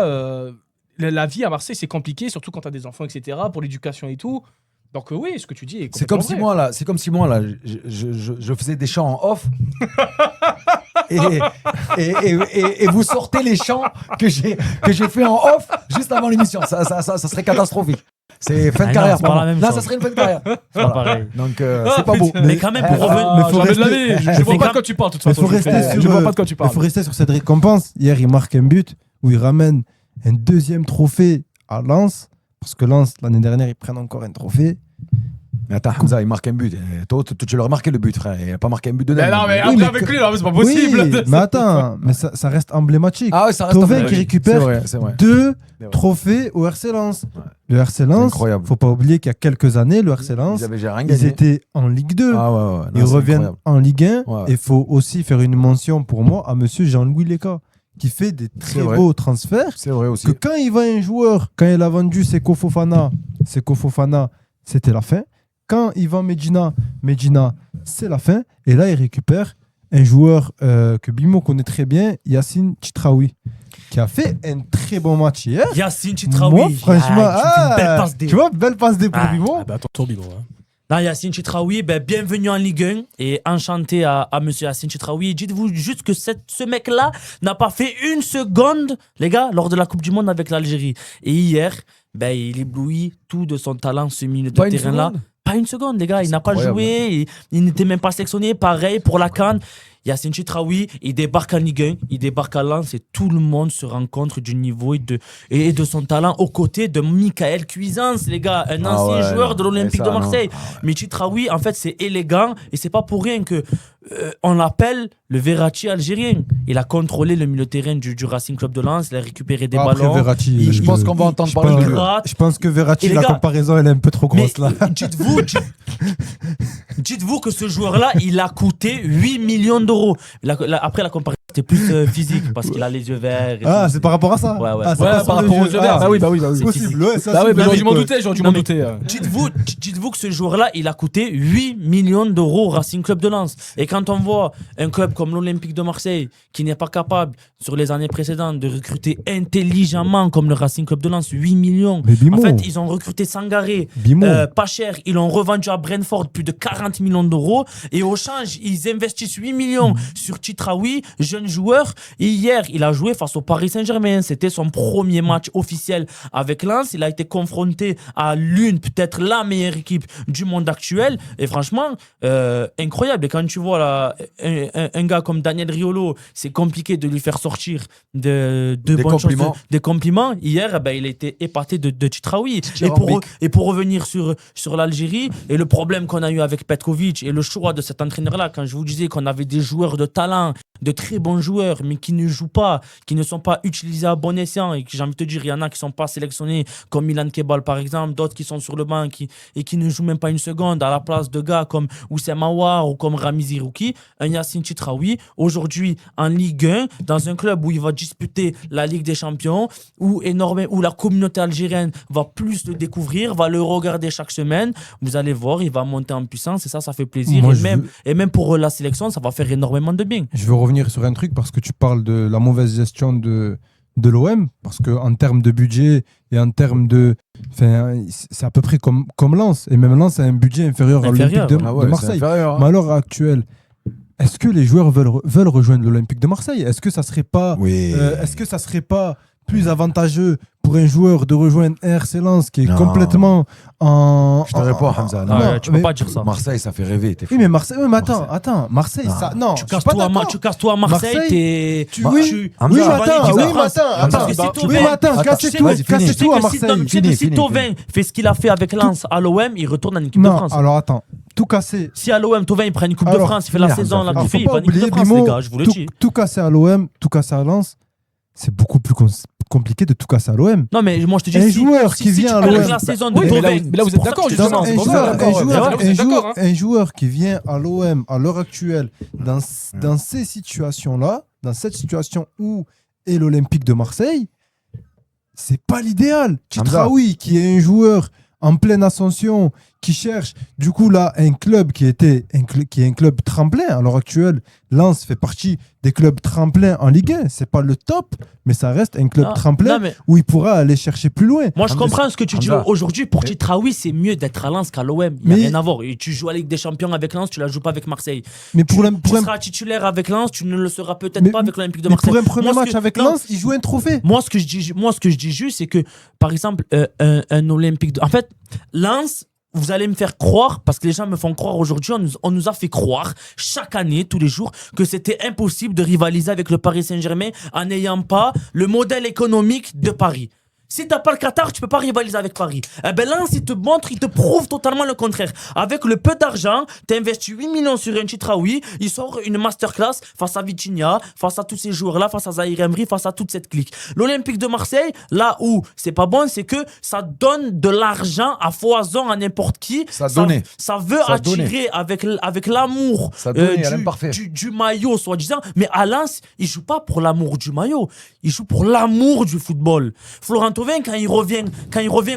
la vie à Marseille, c'est compliqué, surtout quand t'as des enfants, etc., pour l'éducation et tout. Donc, oui, ce que tu dis est C'est comme complètement si vrai. moi là, je faisais des chants en off et vous sortez les chants que j'ai fait en off juste avant l'émission. Ça serait catastrophique. C'est fin de Ah non, carrière. c'est pas pour moi. la même Non, chose. ça serait une fin de carrière. C'est pas pareil. Donc Ah, c'est pas beau. Mais quand même, pour revenir. mais faut Jamais de la rester- vie. Je mais vois faut- pas de quoi tu parles, de toute Mais façon. faut rester Je sur, vois pas de quoi tu il parles. faut rester sur cette récompense. Hier, il marque un but où il ramène un deuxième trophée à Lens. Parce que Lens, l'année dernière, ils prennent encore un trophée. Mais attends, Hamza, il marque un but. Toi, tu l'as remarqué le but, frère. Il a pas marqué un but de Mais dingue. non, mais Oui, après, mais avec que- lui, là, c'est pas possible. Oui, mais attends, mais ça reste emblématique. Ah ouais, ça reste Thauvin un qui peu- récupère C'est vrai, c'est vrai. 2 C'est vrai. trophées au RC Lens. Ouais. Le RC C'est Lens, incroyable. faut pas oublier qu'il y a quelques années, le RC Lens, Ils avaient rien ils gagné. étaient en Ligue 2. Ah ouais, ouais. Non, Ils c'est reviennent incroyable. en Ligue 1. Ouais. Et il faut aussi faire une mention pour moi à monsieur Jean-Louis Léca, qui fait des très vrai. beaux transferts. C'est vrai aussi. Que quand il vend un joueur, quand il a vendu Seko Fofana, c'était la fin. Quand il vend Medina, c'est la fin. Et là, il récupère un joueur que Bimo connaît très bien, Yacine Chitraoui, qui a fait un très bon match hier. Yacine Chitraoui. Moi, franchement, tu fais une belle passe D. tu vois, belle passe D pour Ah, Bimo. Ah bah, attends, Bimo. Hein. Là, Yacine Chitraoui, bienvenue en Ligue 1 et enchanté à monsieur Yacine Chitraoui. Dites-vous juste que ce mec-là n'a pas fait une seconde, les gars, lors de la Coupe du Monde avec l'Algérie. Et hier, il éblouit tout de son talent, ce milieu de terrain-là. Pas une seconde, les gars. Il n'a pas joué. Il n'était même pas sélectionné. Pareil pour la CAN. Yacine Chitraoui, il débarque en Ligue 1, il débarque à Lens et tout le monde se rend compte du niveau et de son talent aux côtés de Michael Cuisance, les gars, un ancien joueur de l'Olympique de Marseille. Mais Chitraoui, en fait, c'est élégant et c'est pas pour rien que on l'appelle le Verratti algérien. Il a contrôlé le milieu de terrain du Racing Club de Lens, il a récupéré des ballons. Verratti, je pense qu'on va entendre parler de lui. Je pense que Verratti, la comparaison, elle est un peu trop grosse là. Dites-vous que ce joueur-là, il a coûté 8 millions d'euros. Après, la comparaison, c'était plus physique parce qu'il a les yeux verts. C'est par rapport à ça. Ouais. Par rapport aux yeux verts. Bah oui. C'est possible. J'aurais dû m'en douter. Dites-vous que ce joueur-là, il a coûté 8 millions d'euros au Racing Club de Lens. Et quand on voit un club comme l'Olympique de Marseille qui n'est pas capable, sur les années précédentes, de recruter intelligemment comme le Racing Club de Lens, 8 millions. En fait, ils ont recruté Sangaré, pas cher. Ils l'ont revendu à Brentford, plus de 40 millions d'euros. Et au change, ils investissent 8 millions sur Chitraoui, jeune joueur. Et hier, il a joué face au Paris Saint-Germain. C'était son premier match officiel avec Lens. Il a été confronté à peut-être la meilleure équipe du monde actuel. Et franchement, incroyable. Et quand tu vois là, un gars comme Daniel Riolo, c'est compliqué de lui faire sortir des compliments. Hier, il a été épaté de Chitraoui. Et pour revenir sur l'Algérie et le problème qu'on a eu avec Petkovic et le choix de cet entraîneur-là, quand je vous disais qu'on avait des joueurs de talent, de très bons joueurs, mais qui ne jouent pas, qui ne sont pas utilisés à bon escient, et que j'ai envie de te dire, il y en a qui ne sont pas sélectionnés, comme Milan Kebal par exemple, d'autres qui sont sur le banc et qui ne jouent même pas une seconde à la place de gars comme Oussem Aouar ou comme Rami Zirouki. Un Yacine Chitraoui, aujourd'hui en Ligue 1, dans un club où il va disputer la Ligue des Champions, où la communauté algérienne va plus le découvrir, va le regarder chaque semaine. Vous allez voir, il va monter en puissance et ça fait plaisir. Et même pour la sélection, ça va faire énormément de bien. Je veux revenir sur un truc parce que tu parles de la mauvaise gestion de l'OM, parce qu'en termes de budget et en termes de... c'est à peu près comme Lens. Et même Lens a un budget inférieur à l'Olympique de Marseille. Mais à l'heure actuelle, est-ce que les joueurs veulent rejoindre l'Olympique de Marseille ? Est-ce que ça serait pas plus avantageux pour un joueur de rejoindre RC Lens qui est complètement en... Je te réponds, Hamza. Tu peux pas dire ça. Marseille, ça fait rêver. Oui, mais Marseille... Oui, mais attends. Marseille, ça... Non, tu casses toi à Marseille, t'es... mais attends, cassez-tout à Marseille. Si Thauvin fait ce qu'il a fait avec Lens à l'OM, il retourne en équipe de France. Alors attends, tout casser... Si à l'OM, Thauvin, il prend une coupe de France, il fait la saison, là, il va en équipe de France, les gars, je vous le dis. Tout casser à l'OM, tout casser à Lens, c'est beaucoup plus compliqué de tout casser à l'OM. Non, mais moi je te dis, un joueur qui vient à l'OM. La saison de Thauvin, mais là vous êtes d'accord, justement. Un joueur qui vient à l'OM à l'heure actuelle, dans ces situations-là, dans cette situation où est l'Olympique de Marseille, c'est pas l'idéal. Chitraoui, qui est un joueur en pleine ascension, qui cherche du coup là un club qui est un club tremplin à l'heure actuelle. Lens fait partie des clubs tremplins en Ligue 1. C'est pas le top, mais ça reste un club tremplin où il pourra aller chercher plus loin. Moi je comprends ce que tu dis aujourd'hui. Pour Chitraoui, c'est mieux d'être à Lens qu'à l'OM. Il n'y a rien à voir. Et tu joues à la Ligue des Champions avec Lens, tu la joues pas avec Marseille. Mais tu seras titulaire avec Lens, tu ne le seras peut-être pas avec l'Olympique de Marseille. Pour un premier match avec Lens, il joue un trophée. Moi ce que je dis juste, c'est que par exemple un Olympique en fait, Lens, vous allez me faire croire, parce que les gens me font croire aujourd'hui, on nous a fait croire chaque année, tous les jours, que c'était impossible de rivaliser avec le Paris Saint-Germain en n'ayant pas le modèle économique de Paris. Si t'as pas le Qatar, tu peux pas rivaliser avec Paris. Eh ben là, il te prouve totalement le contraire. Avec le peu d'argent, t'as investi 8 millions sur un Chitraoui, il sort une masterclass face à Vitinha, face à tous ces joueurs-là, face à Zahir Emery, face à toute cette clique. L'Olympique de Marseille, là où c'est pas bon, c'est que ça donne de l'argent à foison à n'importe qui. Ça veut attirer avec l'amour du maillot, soi-disant. Mais à Lens, il joue pas pour l'amour du maillot, il joue pour l'amour du football. Florent Thauvin, quand il revient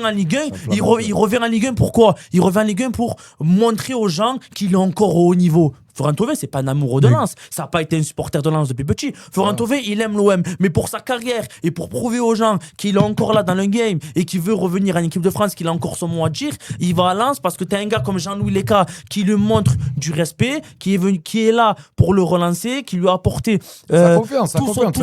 en Ligue 1, il revient en Ligue 1 pourquoi ? Il revient en Ligue 1 pour montrer aux gens qu'il est encore au haut niveau. Florent Thauvin, c'est pas un amoureux de Lens. Ça n'a pas été un supporter de Lens depuis petit. Florent Thauvin, il aime l'OM. Mais pour sa carrière et pour prouver aux gens qu'il est encore là dans le game et qu'il veut revenir à l'équipe de France, qu'il a encore son mot à dire, il va à Lens parce que t'as un gars comme Jean-Louis Leca qui lui montre du respect, qui est là pour le relancer, qui lui a apporté toute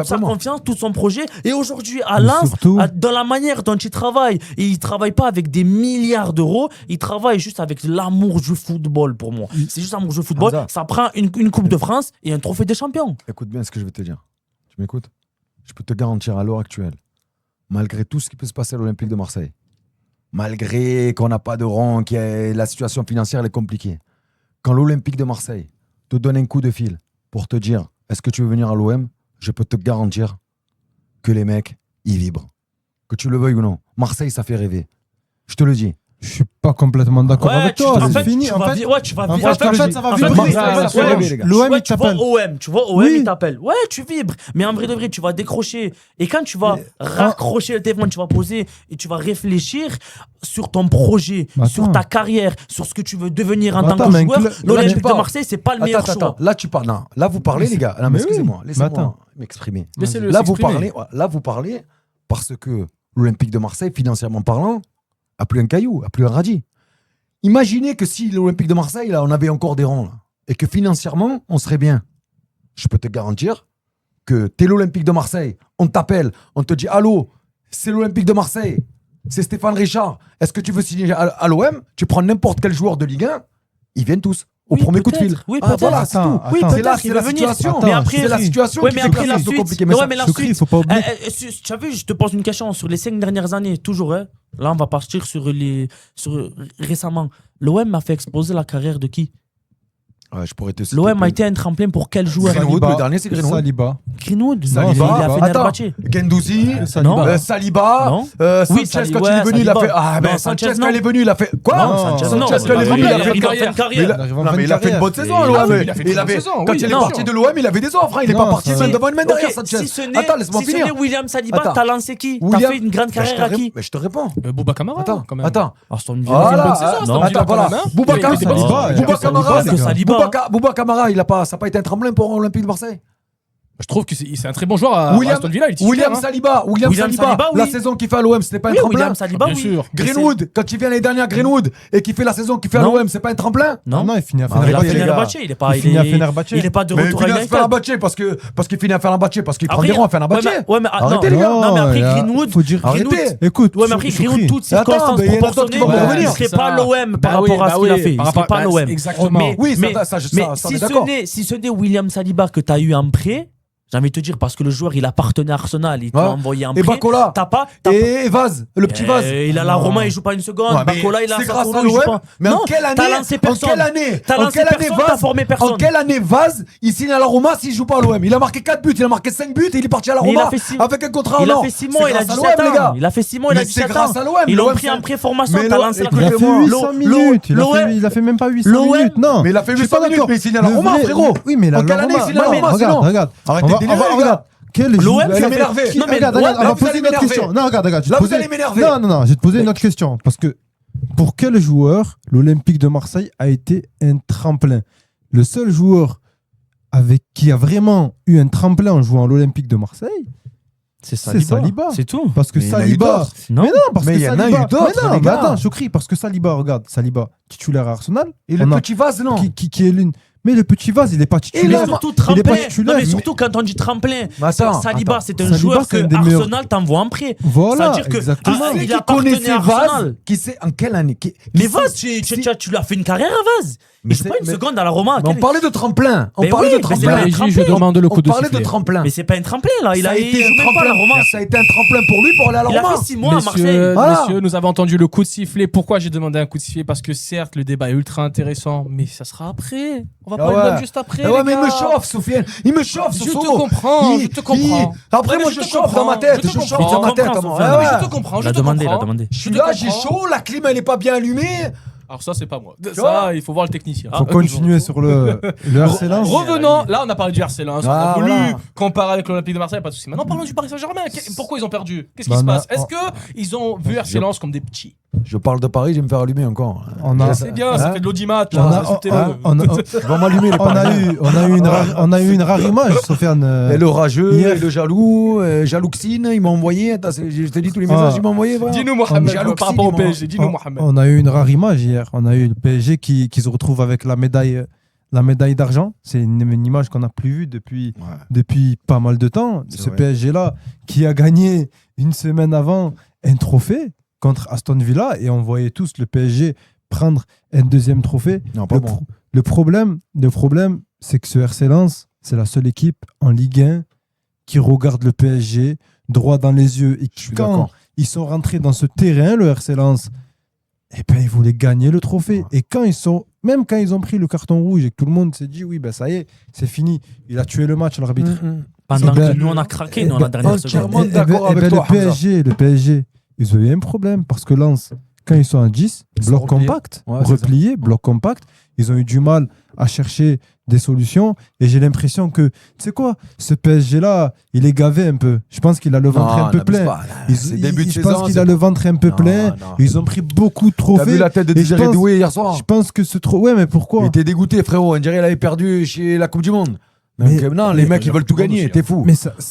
sa confiance, tout son projet. Et aujourd'hui, à Lens, dans la manière dont il travaille, et il travaille pas avec des milliards d'euros, il travaille juste avec l'amour du football pour moi. C'est juste l'amour du football. Ça prend une Coupe de France et un trophée des champions. Écoute bien ce que je vais te dire. Tu m'écoutes? Je peux te garantir à l'heure actuelle, malgré tout ce qui peut se passer à l'Olympique de Marseille, malgré qu'on n'a pas de rang, que la situation financière elle est compliquée, quand l'Olympique de Marseille te donne un coup de fil pour te dire est-ce que tu veux venir à l'OM, je peux te garantir que les mecs, ils vibrent. Que tu le veuilles ou non. Marseille, ça fait rêver. Je te le dis. Je suis pas complètement d'accord avec toi. C'est fini. Tu vas vibrer. Ça va vibrer. L'OM, il t'appelle. Tu vois OM, il t'appelle. Ouais, tu vibres. Mais en vrai de vrai, tu vas décrocher. Et quand tu vas raccrocher le téléphone, tu vas poser et tu vas réfléchir sur ton projet, sur ta carrière, sur ce que tu veux devenir en tant que joueur. L'Olympique de Marseille, c'est pas le meilleur choix. Là, tu parles. Non, là, vous parlez, les gars. Non, mais excusez-moi. Laissez-moi m'exprimer. Là, vous parlez parce que l'Olympique de Marseille, financièrement parlant, a plus un caillou, a plus un radis. Imaginez que si l'Olympique de Marseille, là, on avait encore des rangs, là, et que financièrement, on serait bien. Je peux te garantir que t'es l'Olympique de Marseille, on t'appelle, on te dit « Allô, c'est l'Olympique de Marseille, c'est Stéphane Richard, est-ce que tu veux signer à l'OM ?» Tu prends n'importe quel joueur de Ligue 1, ils viennent tous. Au premier coup de fil. Oui, peut-être. Voilà, c'est tout. Oui, c'est là, c'est la situation. Mais après, c'est la situation qui mais fait après, que la c'est suite, compliqué. Mais la suite, il faut pas oublier. Tu as vu, je te pose une question sur les 5 dernières années, toujours. Là, on va partir sur récemment. L'OM a fait exploser la carrière de qui? Ouais, je pourrais te citer. L'OM a été un tremplin pour quel joueur? Greenwood, le dernier, c'est Greenwood. Saliba. Greenwood? Saliba. Il a fait Fenerbahçe. Gendouzi. Saliba. Sanchez, quand il est venu, il a fait. Ah, ben Sanchez, quand il est venu, il a fait. Quoi? Sanchez, quand il est venu, il a fait une carrière. Non, mais il a fait une bonne saison à l'OM. Quand il est parti de l'OM, il avait des offres. Il n'est pas parti main devant une main derrière, Sanchez. Attends, laisse-moi finir. Si ce n'est William Saliba, t'as lancé qui? T'as fait une grande carrière à qui? Mais je te réponds. Bouba Kamara. Attends. Aston Villa. Attends, voilà. Bouba Kamara, ça n'a pas été un tremplin pour l'Olympique de Marseille. Je trouve que c'est un très bon joueur à Aston Villa. William Saliba, la saison qu'il fait à l'OM, c'était pas un tremplin. William Saliba, bien sûr. Greenwood, quand il vient l'année dernière, Greenwood, et qu'il fait la saison qu'il fait à l'OM, c'est pas un tremplin. Non, il finit à Fenerbahçe. Il est pas de retour à United. Parce qu'il finit à Fenerbahçe, parce qu'il prend des rangs à Fenerbahçe. Arrêtez les gars. Non, mais après Greenwood, écoute, ouais, mais après Greenwood, toutes circonstances proportionnées, il serait pas l'OM par rapport à ce qu'il a fait. Il serait pas l'OM. Exactement. Oui, ça, d'accord. Si ce n'est William Saliba que tu as eu en prêt, j'ai envie de te dire, parce que le joueur, il appartenait à Arsenal, il t'a envoyé un prêt. Et Bacola. Et Vaz, le petit Vaz. Il a la Roma, il joue pas une seconde. Bacola, il a c'est grâce à l'OM. Mais en quelle année? T'as formé personne. En quelle année Vaz, il signe à la Roma s'il joue pas à l'OM? Il a marqué 4 buts, il a marqué 5 buts et il est parti à la Roma avec un contrat en or. Il a fait 6 mois, il a 17 ans. Il a fait 6 mois, il a 17 ans. C'est grâce à l'OM. Ils l'ont pris en pré-formation. Il a fait 800 minutes. Il a fait même pas 800 minutes. Non. Mais il a fait 800 minutes, mais il signe à la Roma, frérot. Oui, mais en quelle année il signe à la Roma? Regarde. Arrêtez de délirer, les gars. L'OM, vous allez m'énerver. Non, mais regarde, on va poser une autre question. Non, regarde, là, vous allez m'énerver. Non, je vais te poser une autre question. Parce que pour quel joueur l'Olympique de Marseille a été un tremplin? Le seul joueur qui a vraiment eu un tremplin en jouant à l'Olympique de Marseille, c'est Saliba. C'est tout. Parce que Saliba. Non, mais non, parce que Saliba. Il y en a eu d'autres. Mais attends, Choukri, parce que Saliba, regarde, Saliba, titulaire à Arsenal. Et le petit Vaz, non. Qui est l'une. Mais le petit Vaz, il n'est pas titulaire. Il est pas titulaire. Non, mais surtout quand on dit tremplin, Saliba, c'est un joueur que Arsenal t'envoie en prêt. Voilà, exactement. Il appartenait à Arsenal. Qui sait en quelle année? Mais Vaz, tu lui as fait une carrière à Vaz. Mais c'est pas une seconde à la Roma. On parlait de tremplin. On parlait de tremplin. Je demande le coup de sifflet. On parlait de tremplin. Mais c'est pas un tremplin là. Il a été un tremplin à la Roma. Ça a été un tremplin pour lui pour aller à la Roma. Il a fait 6 mois à Marseille. Messieurs, nous avons entendu le coup de sifflet. Pourquoi j'ai demandé un coup de sifflet? Parce que certes, le débat est ultra intéressant, mais ça sera après. On va parler juste après. Ouais, mais il me chauffe, Soufiane. Il me chauffe, Je te comprends. Après, moi, je chauffe dans ma tête. Je chauffe dans ma tête. Je te comprends. Il a demandé. Je suis là, j'ai chaud. La clim, elle est pas bien allumée. Alors ça, c'est pas moi. Ça, il faut voir le technicien. Faut continuer sur le RC Lens. Revenons. Là, on a parlé du RC Lens. On a voulu comparer avec l'Olympique de Marseille, pas de souci. Maintenant, parlons du Paris Saint-Germain. Pourquoi ils ont perdu? Qu'est-ce qui se passe? Est-ce qu'ils ont vu RC Lens comme des petits? Je parle de Paris, je vais me faire allumer encore. C'est bien, ça fait de l'audimat. On va m'allumer les Parisiens. On a eu une rare image, Sofiane. Et le rageux, et le jaloux, Jalouxine, il m'a envoyé. Je t'ai dit tous les messages qu'il m'a envoyé. Dis-nous, Mohamed, par rapport au PSG. Dis-nous, Mohamed. On a eu une rare image hier. On a eu le PSG qui se retrouve avec la médaille d'argent. C'est une image qu'on n'a plus vue depuis pas mal de temps. Ce PSG-là qui a gagné une semaine avant un trophée contre Aston Villa et on voyait tous le PSG prendre un deuxième trophée. Non, pas bon. Le problème, c'est que ce RC Lens, c'est la seule équipe en Ligue 1 qui regarde le PSG droit dans les yeux. Et quand ils sont rentrés dans ce terrain, le RC Lens, ils voulaient gagner le trophée. Et même quand ils ont pris le carton rouge et que tout le monde s'est dit, oui, ça y est, c'est fini. Il a tué le match, l'arbitre. Pendant que nous, on a craqué dans la dernière seconde. D'accord avec toi, le PSG, ils ont eu un problème parce que Lens, quand ils sont à 10, bloc compact, replié, bloc compact, ils ont eu du mal à chercher des solutions et j'ai l'impression que, tu sais quoi, ce PSG-là, il est gavé un peu. Je pense qu'il a le ventre un peu plein. Je pense qu'il a le ventre un peu plein. Ils ont pris beaucoup de trophées. T'as vu la tête de Désiré Doué hier soir? Je pense que ce trophée... Ouais, mais pourquoi? Il était dégoûté, frérot. On dirait qu'il avait perdu chez la Coupe du Monde. Non, les mecs, ils veulent tout gagner. T'es fou.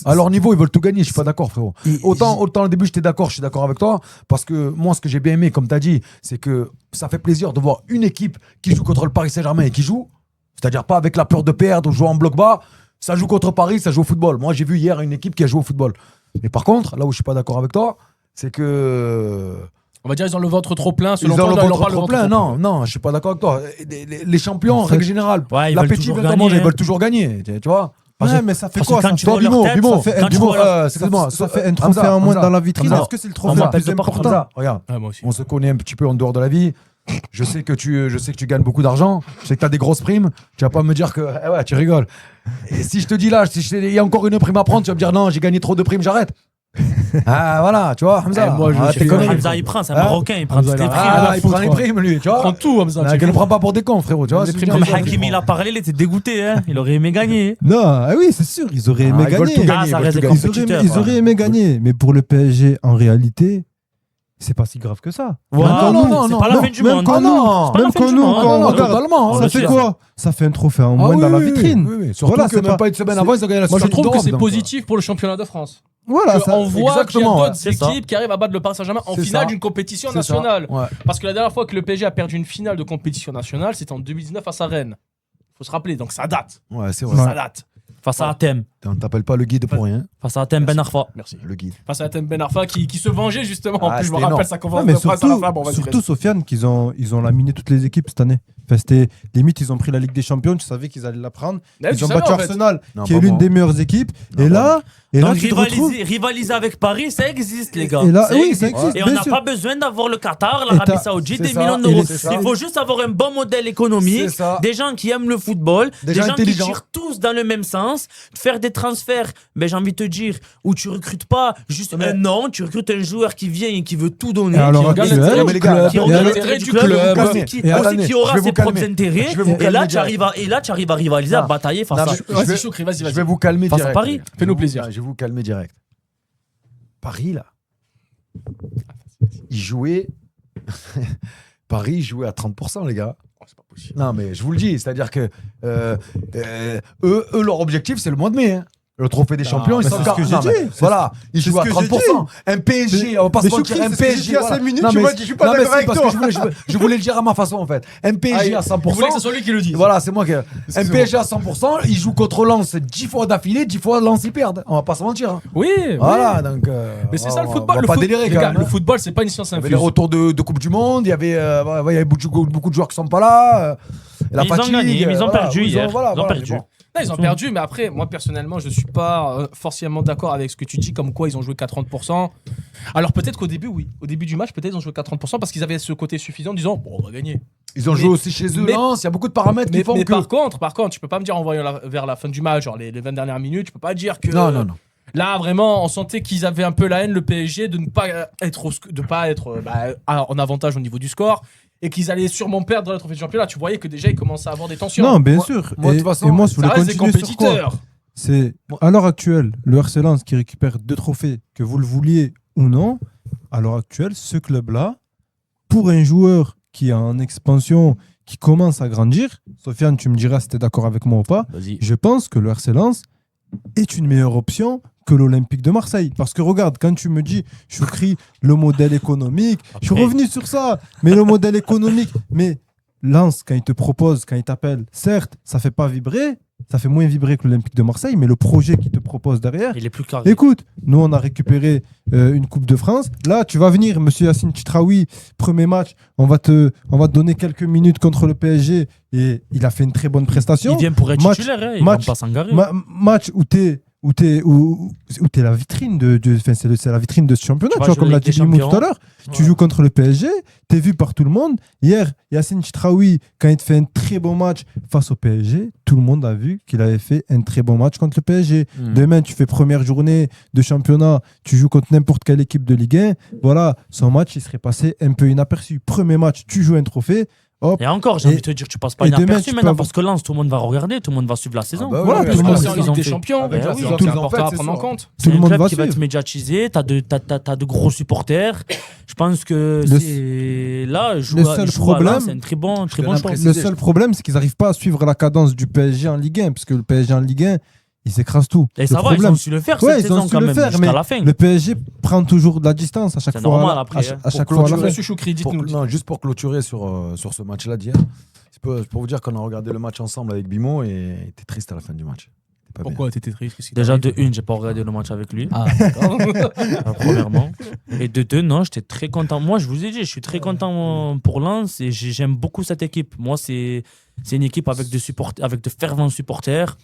À leur niveau, ils veulent tout gagner. Je suis pas d'accord, frérot. Autant au début, j'étais d'accord. Je suis d'accord avec toi. Parce que moi, ce que j'ai bien aimé, comme tu as dit, c'est que ça fait plaisir de voir une équipe qui joue contre le Paris Saint-Germain et qui joue. C'est-à-dire pas avec la peur de perdre ou jouer en bloc bas. Ça joue contre Paris, ça joue au football. Moi, j'ai vu hier une équipe qui a joué au football. Mais par contre, là où je suis pas d'accord avec toi, c'est que... On va dire ils ont le ventre trop plein. Ils ont le ventre trop plein. Non, je suis pas d'accord avec toi. Les champions, en règle générale, l'appétit ils veulent toujours gagner. Tu vois? Ouais, mais ça fait quoi? Ça fait un trophée en moins dans la vitrine. Est-ce que c'est le trophée le plus important? Regarde, on se connaît un petit peu en dehors de la vie. Je sais que tu gagnes beaucoup d'argent. Je sais que tu as des grosses primes. Tu vas pas me dire que ouais, tu rigoles. Et si je te dis là, il y a encore une prime à prendre, tu vas me dire non, j'ai gagné trop de primes, j'arrête. Voilà, tu vois, Hamza. Moi, Hamza, il prend, c'est un Marocain, il prend des primes. Il prend les primes, lui, tu vois. Il prend tout, Hamza. Il ne prend pas pour des cons, frérot, tu vois. Comme Hakimi, il a parlé, il était dégoûté, hein. Il aurait aimé gagner. Non, oui, c'est sûr, ils auraient aimé gagner. Ils auraient aimé gagner. Mais pour le PSG, en réalité, c'est pas si grave que ça. Non, c'est pas la fin du monde. Même quand nous, ça fait quoi? Ça fait un trophée en moins dans la vitrine. Surtout que même pas une semaine avant, ils ont gagné la Super Coupe d'Europe. Moi, je trouve que c'est positif pour le championnat de France. Voilà, on voit qu'il y a d'autres équipes qui arrivent à battre le Paris Saint-Germain en finale d'une compétition nationale. Parce que la dernière fois que le PSG a perdu une finale de compétition nationale, c'était en 2019 face à Rennes. Faut se rappeler, donc ça date. Ouais, c'est vrai. Ça date. Face à Athènes. On t'appelle pas le guide pour rien. Face à Athènes Ben Arfa. Merci. Le guide. Face à Athènes Ben Arfa qui se vengeait justement. En plus, je me rappelle sa conférence de presse à la fin. Surtout, Sofiane, ils ont laminé toutes les équipes cette année. Enfin, c'était limite, ils ont pris la Ligue des Champions. Tu savais qu'ils allaient la prendre. Ils ont battu Arsenal, qui est l'une des meilleures équipes. Et là, rivaliser avec Paris, ça existe, les gars. Oui, ça existe. Et on n'a pas besoin d'avoir le Qatar, l'Arabie Saoudite, des millions d'euros. Il faut juste avoir un bon modèle économique, des gens qui aiment le football, des gens qui tirent tous dans le même sens, faire des transferts, j'ai envie de te dire, où tu recrutes pas juste un nom, tu recrutes un joueur qui vient et qui veut tout donner, qui regarde l'intérêt du club, qui aura ses propres intérêts. Et là, tu arrives à rivaliser, à batailler face à... Je vais vous calmer direct. Face à Paris. Fais-nous plaisir. Je vais vous calmer direct. Paris, là, il jouait... Paris jouait à 30%, les gars. C'est pas possible. Non, mais je vous le dis, c'est-à-dire que eux, leur objectif, c'est le mois de mai. Hein. Le trophée des champions, ils sont ce que j'ai dit. Voilà, ils jouent à 30%. Un PSG, on va pas se mentir, un PSG. À 5 minutes, tu m'as dit, je suis pas d'accord avec toi. Je voulais le dire à ma façon, en fait. Un PSG à 100%. Vous voulez que ce soit lui qui le dise. Voilà, c'est moi qui. Un PSG à 100%, il joue contre Lens 10 fois d'affilée, 10 fois Lens, ils perdent. On va pas se mentir. Oui. Voilà, donc. Mais c'est ça le football. On va pas délirer, quand même. Le football, c'est pas une science infuse. Il y avait les retours de Coupe du Monde, il y avait beaucoup de joueurs qui sont pas là. Ils ont gagné, mais ils ont perdu hier. Ils ont perdu. Non, ils ont perdu, mais après, moi personnellement, je suis pas forcément d'accord avec ce que tu dis, comme quoi ils ont joué qu'à 30%. Alors peut-être qu'au début, oui. Au début du match, peut-être ils ont joué qu'à 30% parce qu'ils avaient ce côté suffisant en disant, bon, on va gagner. Ils ont joué aussi chez eux, Lens, il y a beaucoup de paramètres qui font que... Par contre, tu peux pas me dire en voyant vers la fin du match, genre les 20 dernières minutes, tu peux pas dire que... Non. Là, vraiment, on sentait qu'ils avaient un peu la haine, le PSG, de ne pas être, en avantage au niveau du score. Et qu'ils allaient sûrement perdre le trophée de championnat. Tu voyais que déjà ils commençaient à avoir des tensions. Non, bien sûr. Moi, de toute façon, et moi, je voulais continuer compétiteurs. sur quoi c'est à l'heure actuelle, le RC Lens qui récupère 2 trophées, que vous le vouliez ou non. À l'heure actuelle, ce club-là pour un joueur qui est en expansion, qui commence à grandir, Sofiane, tu me diras si tu es d'accord avec moi ou pas, je pense que le RC Lens est une meilleure option que l'Olympique de Marseille. Parce que regarde, quand tu me dis, Choukri, le modèle économique, je suis revenu sur ça, mais le modèle économique, mais Lens, quand il te propose, quand il t'appelle, certes, ça fait pas vibrer, ça fait moins vibrer que l'Olympique de Marseille, mais le projet qu'il te propose derrière, il est plus carré. Écoute, nous on a récupéré une Coupe de France. Là, tu vas venir, monsieur Yacine Chitraoui, premier match, on va te donner quelques minutes contre le PSG et il a fait une très bonne prestation. Il vient pour être titulaire, il va pas s'engager. Match où t'es la vitrine c'est la vitrine de ce championnat, tu vois, comme l'a dit Limou tout à l'heure. Tu joues contre le PSG, t'es vu par tout le monde. Hier, Yacine Chitraoui, quand il te fait un très bon match face au PSG, tout le monde a vu qu'il avait fait un très bon match contre le PSG. Demain, tu fais première journée de championnat, tu joues contre n'importe quelle équipe de Ligue 1. Voilà, son match, il serait passé un peu inaperçu. Premier match, tu joues un trophée. Hop. Et encore, j'ai envie de te dire, tu passes pas inaperçu maintenant parce que Lens, tout le monde va regarder, tout le monde va suivre la saison. Voilà, tout le monde va suivre des champions. C'est important à prendre en compte. C'est un club qui va être médiatisé, t'as de gros supporters. Je pense que là, jouer à Lens, c'est un très bon choix. Le seul problème, c'est qu'ils n'arrivent pas à suivre la cadence du PSG en Ligue 1, parce que le PSG en Ligue 1, ils s'écrasent tout. Et ça va, ils ont su le faire cette saison quand même, jusqu'à la fin. Le PSG prend toujours de la distance à chaque fois. C'est normal après. À chaque fois. Monsieur Choukri, dites-nous. Non, juste pour clôturer sur ce match-là d'hier, c'est pour vous dire qu'on a regardé le match ensemble avec Bimo et il était triste à la fin du match. Pourquoi t'étais triste? Déjà, de une, j'ai pas regardé le match avec lui. Ah, d'accord. Premièrement. Et de deux, non, j'étais très content. Moi, je vous ai dit, je suis très content pour Lens et j'aime beaucoup cette équipe. Moi, c'est une équipe avec de fervents supporters.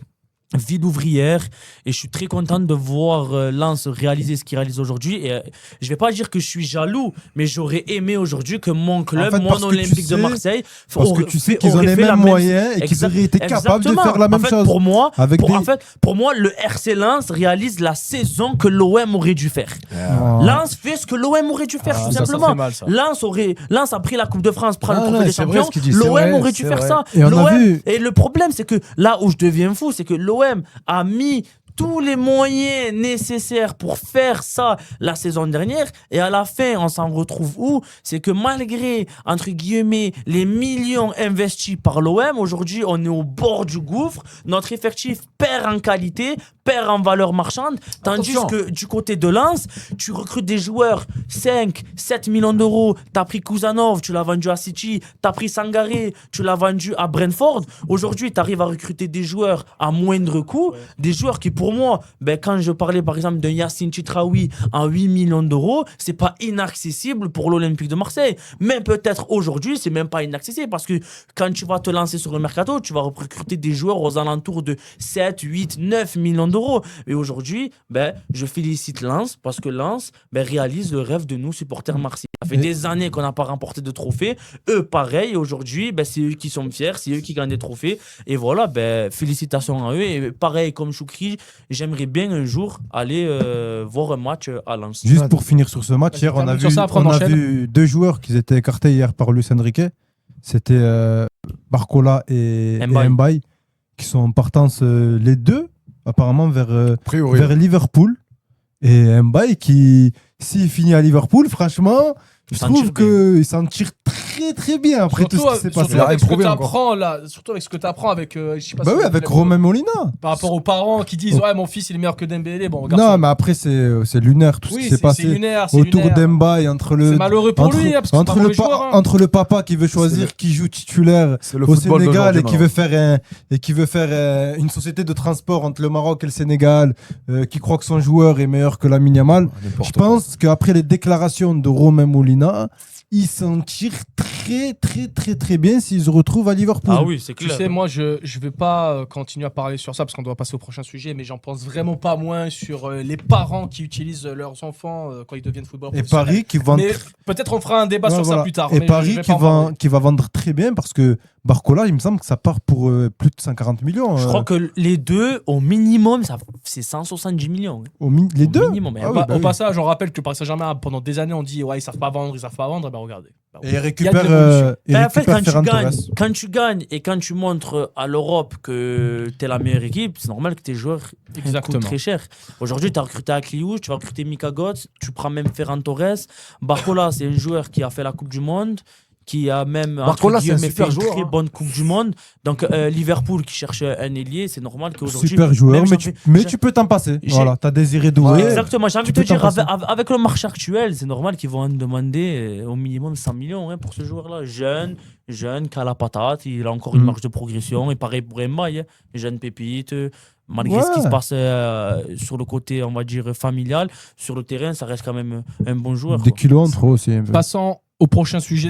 Ville ouvrière, et je suis très content de voir Lens réaliser ce qu'il réalise aujourd'hui. Et je vais pas dire que je suis jaloux, mais j'aurais aimé aujourd'hui que mon club, mon Olympique de Marseille, parce que tu sais qu'ils ont les mêmes moyens et qu'ils auraient été capables de faire la même chose. Pour moi, le RC Lens réalise la saison que l'OM aurait dû faire. Lens fait ce que l'OM aurait dû faire, tout simplement. Lens a pris la Coupe de France, prend le trophée des champions. L'OM aurait dû faire ça. Et le problème, c'est que là où je deviens fou, c'est que l'OM a mis tous les moyens nécessaires pour faire ça la saison dernière, et à la fin on s'en retrouve où? C'est que malgré entre guillemets les millions investis par l'OM, aujourd'hui on est au bord du gouffre, notre effectif perd en qualité, perd en valeur marchande, tandis que du côté de Lens, tu recrutes des joueurs 5-7 millions d'euros, t'as pris Kuzanov, tu l'as vendu à City, t'as pris Sangaré, tu l'as vendu à Brentford. Aujourd'hui t'arrives à recruter des joueurs à moindre coût, des joueurs qui pour moi, quand je parlais par exemple de Yacine Chitraoui en 8 millions d'euros, c'est pas inaccessible pour l'Olympique de Marseille. Mais peut-être aujourd'hui, c'est même pas inaccessible parce que quand tu vas te lancer sur le mercato, tu vas recruter des joueurs aux alentours de 7, 8, 9 millions d'euros. Et aujourd'hui, je félicite Lens parce que Lens réalise le rêve de nous supporters marseillais. Ça fait des années qu'on n'a pas remporté de trophées. Eux, pareil. Et aujourd'hui, c'est eux qui sont fiers, c'est eux qui gagnent des trophées. Et voilà, félicitations à eux. Et pareil, comme Choukri, j'aimerais bien un jour aller voir un match à Lens. Juste pour finir sur ce match, hier, on a vu deux joueurs qui étaient écartés hier par Luis Enrique. C'était Barcola et Mbaye, qui sont en partance les deux, apparemment, vers Liverpool. Et Mbaye qui, s'il finit à Liverpool, franchement, je trouve qu'il s'en tire très très bien après tout ce qui s'est passé. Surtout avec ce que tu apprends avec, je sais pas avec Romain Molina. Par rapport aux parents qui disent mon fils il est meilleur que Dembélé. Mais après c'est lunaire tout ce qui s'est passé autour d'Mbaye c'est malheureux pour lui parce que entre le papa qui veut choisir qui joue titulaire au Sénégal et qui veut faire une société de transport entre le Maroc et le Sénégal, qui croit que son joueur est meilleur que Lamine Yamal. Je pense qu'après les déclarations de Romain Molina, ils s'en tirent très très très très bien s'ils se retrouvent à Liverpool. Ah oui, c'est clair. Tu sais, moi je vais pas continuer à parler sur ça parce qu'on doit passer au prochain sujet, mais j'en pense vraiment pas moins sur les parents qui utilisent leurs enfants quand ils deviennent footballeurs. Et Paris qui vend. Peut-être on fera un débat sur ça plus tard. Et Paris qui va vendre très bien parce que Barcola, il me semble que ça part pour plus de 140 millions. Je crois que les deux, au minimum, c'est 170 millions. Les deux minimum. Au passage, on rappelle que Paris Saint-Germain, pendant des années, on dit ils savent pas vendre. Ben regardez. Et il Il récupère, y a de l'évolution. En fait, Ferran Torres. quand tu gagnes et quand tu montres à l'Europe que tu es la meilleure équipe, c'est normal que tes joueurs Exactement. coûtent très cher. Aujourd'hui, tu as recruté Akliouche, tu vas recruter Mika Götze, tu prends même Ferran Torres. Barcola, c'est un joueur qui a fait la Coupe du Monde, qui a même Barcola, c'est un fait super une joueur, très hein. bonne Coupe du Monde. Donc Liverpool qui cherche un ailier, c'est normal qu'aujourd'hui... Super joueur, même mais tu peux t'en passer. j'ai- Voilà, t'as Désiré Doué. Exactement, j'ai envie de tu te peux t'en dire, passer. avec le marché actuel, c'est normal qu'ils vont en demander au minimum 100 millions hein, pour ce joueur-là. Jeune, qui a la patate, il a encore une marge de progression. Et pareil pour Mbaye, jeune pépite. Malgré ce qui se passe sur le côté, on va dire, familial, sur le terrain, ça reste quand même un bon joueur. Des kilos en trop aussi. un peu. Passons au prochain sujet.